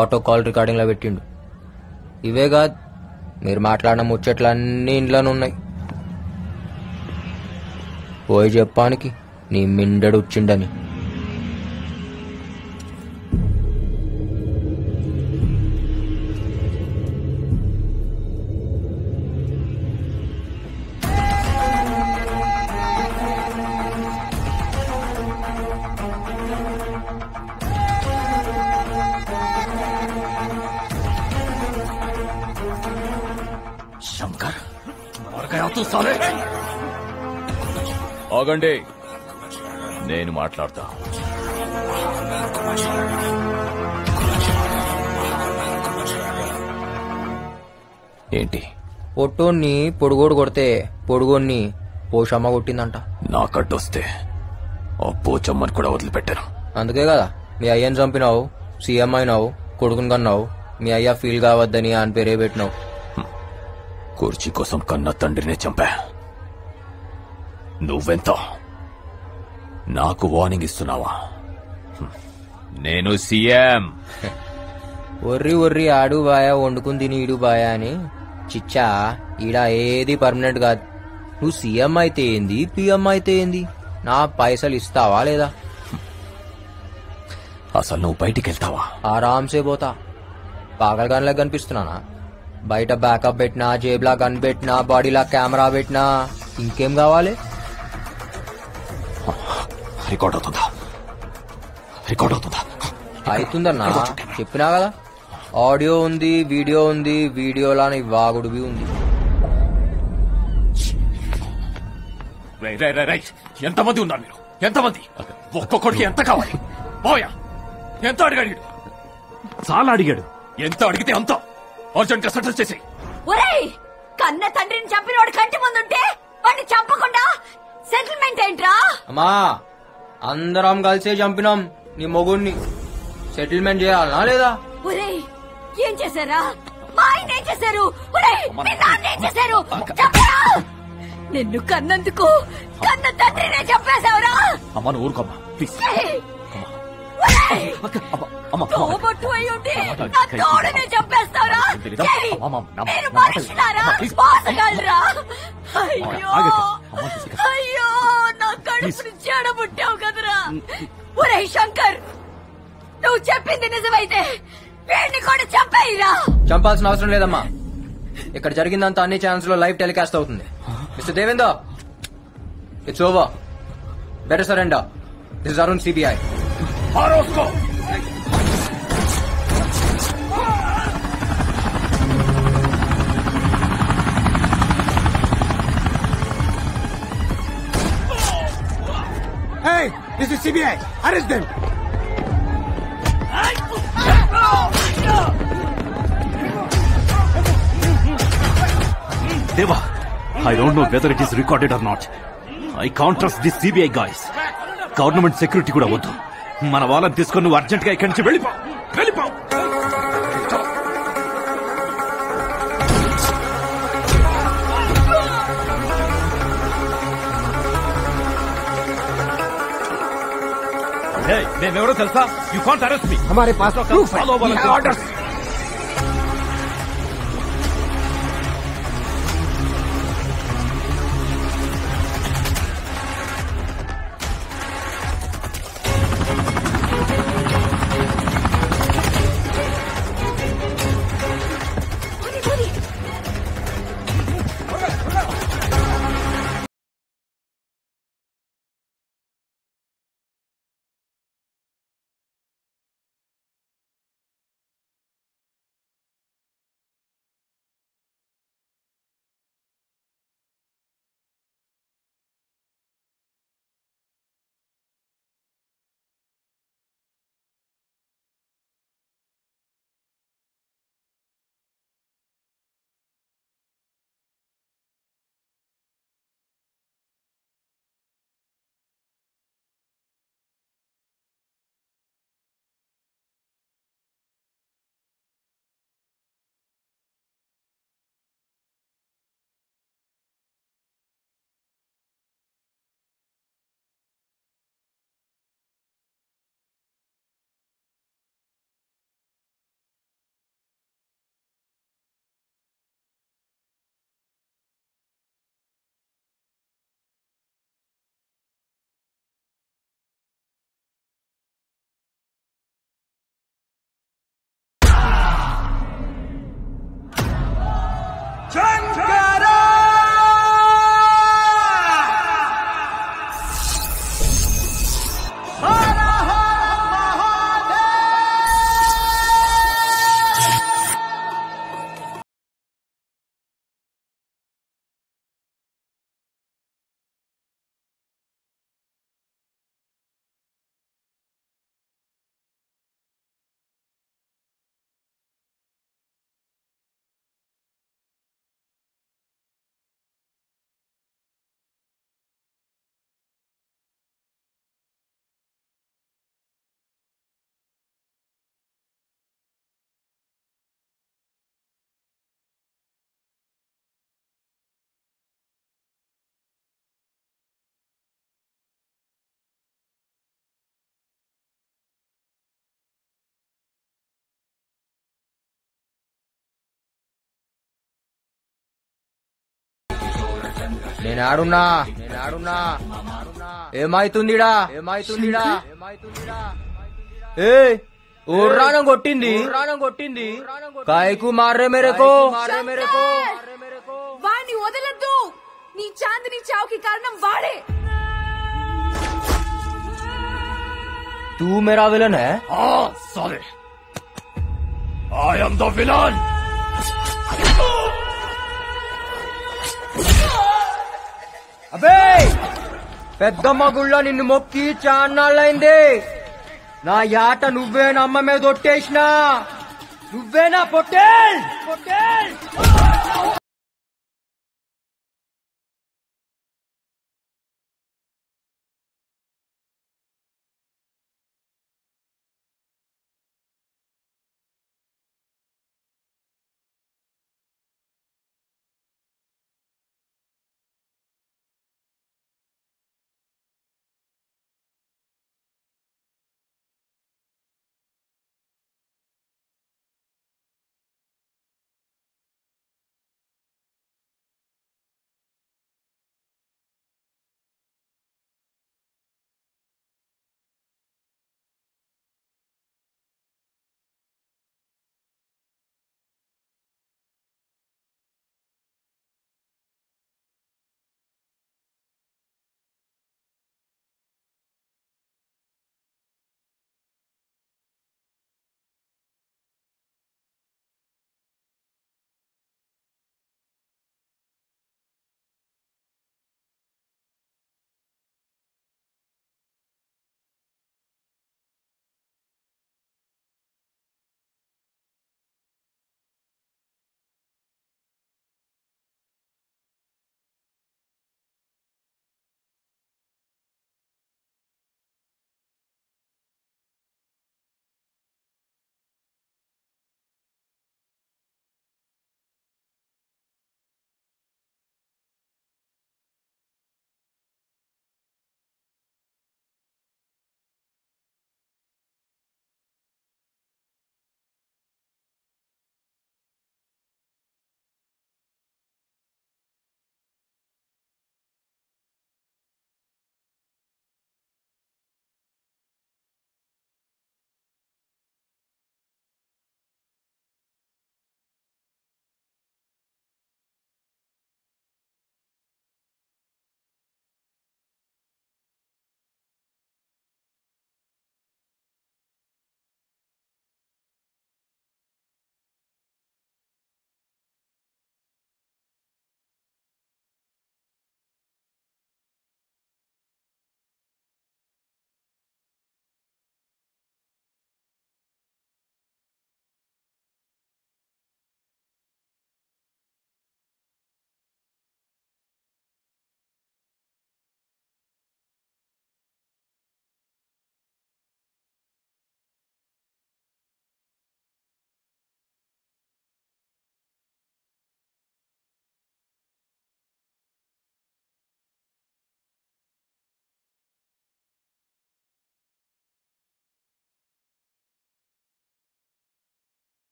ఆటో కాల్ రికార్డింగ్ లో పెట్టిండు. ఇవే కాదు, మీరు మాట్లాడిన ముచ్చట్లు అన్ని ఇంట్లోనే ఉన్నాయి. పోయి చెప్పానికి నీ మిండడు వచ్చిండని. శంకర్ సాలే. ఆగండి, నేను మాట్లాడతా. ఏంటి? పొట్టోన్ని పొడుగోడు కొడితే పొడుగోన్ని పోషమ్మ కొట్టిందంట. నాకడ్డొస్తే ఆ పోచమ్మని కూడా వదిలిపెట్టాను. అందుకే కదా మీ అయ్యని చంపినావు, సీఎం అయినావు, కొడుకుని కన్నావు. మీ అయ్య ఫీల్ కావద్దని అని పేరే పెట్టినావు. కుర్చీ కోసం కన్న తండ్రినే చంపా. నువ్వెంత నాకు వార్నింగ్ ఇస్తున్నావా? నేను సీఎం. ఒర్రి ఒర్రి ఆడు బాయా, వండుకుని తిని ఈడు బాయా అని. చిచ్చా ఈడ ఏది పర్మనెంట్ కాదు. నువ్వు సీఎం అయితే ఏంది, పిఎం అయితే ఏంది, నా పైసలు ఇస్తావా లేదా? అసలు నువ్వు బయటికి వెళ్తావా? ఆరాంసే పోతా. పాగల్ గన్లా కనిపిస్తున్నానా? బయట బ్యాకప్ పెట్టినా, జేబులా గన్ పెట్టినా, బాడీలా కెమెరా పెట్టినా, ఇంకేం కావాలి? రికార్డ్ అవుతుందా? రికార్డ్ అవుతుందా? అవుతుందన్నా, చెప్పినా కదా. ఆడియో ఉంది, వీడియో ఉంది. వీడియోలా నీ వాగుడువి ఉంది. ఎంతమంది ఉన్నారు మీరు? ఎంతమంది? ఒక్కొక్కడికి ఎంత కావాలి? పోయా, ఎంత అడిగాడు? చాలా అడిగాడు. ఎంత అడిగితే అంత అర్జెంట్ గా సెటిల్ చేసి. ఒరేయ్, కన్న తండ్రిని చంపినోడు కంటి ముందుంటే వాడిని చంపకుండా సెటిల్మెంట్ ఏంట్రా? అమ్మా, అందరం కలిసే చంపినాం నీ మొగుడిని. సెటిల్మెంట్ చేయాలనా లేదా? ఒరేయ్, ఏం చేశారా? మా ఆయన ఏం చేశారు? ఒరేయ్, మీ నాన్న ఏం చేశారు? చెప్పరా? నిన్ను కన్నందుకు కన్న తండ్రినే చంపేశావురా? అమ్మ, నువ్వు ఊరుకోమ్మా ప్లీజ్. తోబట్టు అయి ఉండి నా తోడునే చంపేస్తావురా? మీరు మనుషులారా? మోసగలరా? అయ్యో అయ్యో, నా కడుపుని చెడబుట్టావు కదరా. ఒరేయ్ శంకర్, నువ్వు చెప్పింది నిజమైతే వీడిని కూడా చంపేయిరా. చంపాల్సిన అవసరం లేదమ్మా. ఇక్కడ జరిగిందంతా అన్ని ఛానల్స్ లో లైవ్ టెలికాస్ట్ అవుతుంది. Mister Devender, it's over. Better surrender. This is Arun, CBI. Hey, this is CBI. Arrest them. Deva, I don't know whether it is recorded or not. I can't trust these CBI guys. Government security కూడా వద్దు. మన వాళ్ళని తీసుకొని నువ్వు అర్జెంట్ గా ఇక్కడి నుంచి వెళ్ళిపో. మేమెవరో తెలుసా? యూ కాంట్ అరెస్ట్ మీ. हमारे पास proof है. Follow We have orders. నేనాడున్నా ఏమైతుందిడా ఏ ఊర్రానం కొట్టింది కాయకు మారే మేరకు వాణ్ణి వదలద్దు. నీ చాందిని చావుకి కారణం వాడే. तू मेरा विलन है? हाँ साले, I am the villain. అబే పెద్దమ్మ గుళ్ళ నిన్ను మొక్కి చాన్నాళ్ళైంది. నా యాట నువ్వే నమ్మ మీద ఒట్టేసినా. నువ్వేనా పొట్టేల్?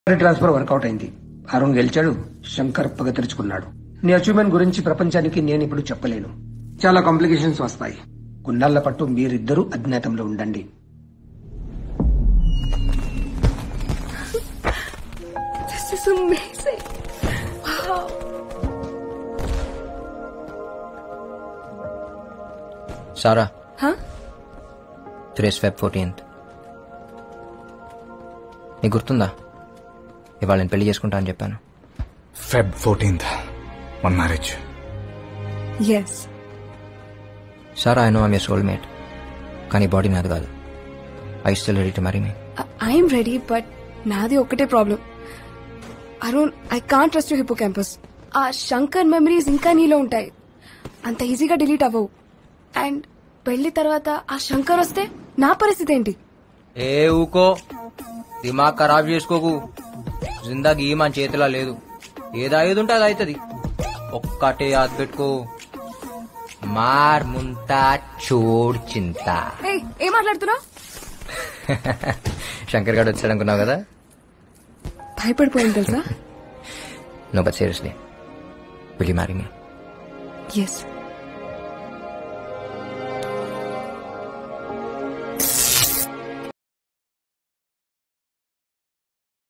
ట్రాన్స్ఫర్ వర్కౌట్ అయింది. అరుణ్ గెలిచాడు, శంకర్ పగ తెరుచుకున్నాడు. నీ అచీవ్మెంట్ గురించి ప్రపంచానికి నేను ఇప్పుడు చెప్పలేను. చాలా కాంప్లికేషన్స్ వస్తాయి. కొన్నాళ్ల పట్టు మీరిద్దరూ అజ్ఞాతంలో ఉండండి. This is amazing. Wow. Sara Huh? Today's Feb 14th. నీకు గుర్తుందా ఇవాళ నేను పెళ్లి చేసుకుంటా అని చెప్పాను. Feb 14th, మన marriage. Yes. Sara, I know I'm your soulmate, కానీ బాడీ నాది కాదు. I still ready to marry me? I'm ready, but నాది ఒక్కటే problem. Arun, I can't trust you hippocampus. ఆ శంకర్ మెమరీస్ ఇంకా నీలో ఉంటాయి, అంత ఈజీగా డిలీట్ అవ్వవు. అండ్ పెళ్లి తర్వాత ఆ శంకర్ వస్తే నా పరిస్థితి ఏంటి? ఏ ఊకో, దిమాగ్ ఖరాబ్ చేసుకోకు. జిందగీ మన చేతిలో లేదు. ఏది ఉంటే అది అవుతుంది. ఒక్కటే యాద్ పెట్టుకో, మార్ ముంతా చోడ్ చింతా. ఏం మాట్లాడుతున్నావు? శంకర్ గారు వచ్చాడు అనుకున్నావు కదా? భయపడిపోయింది తెలుసా? No, but seriously, will you marry me? Yes.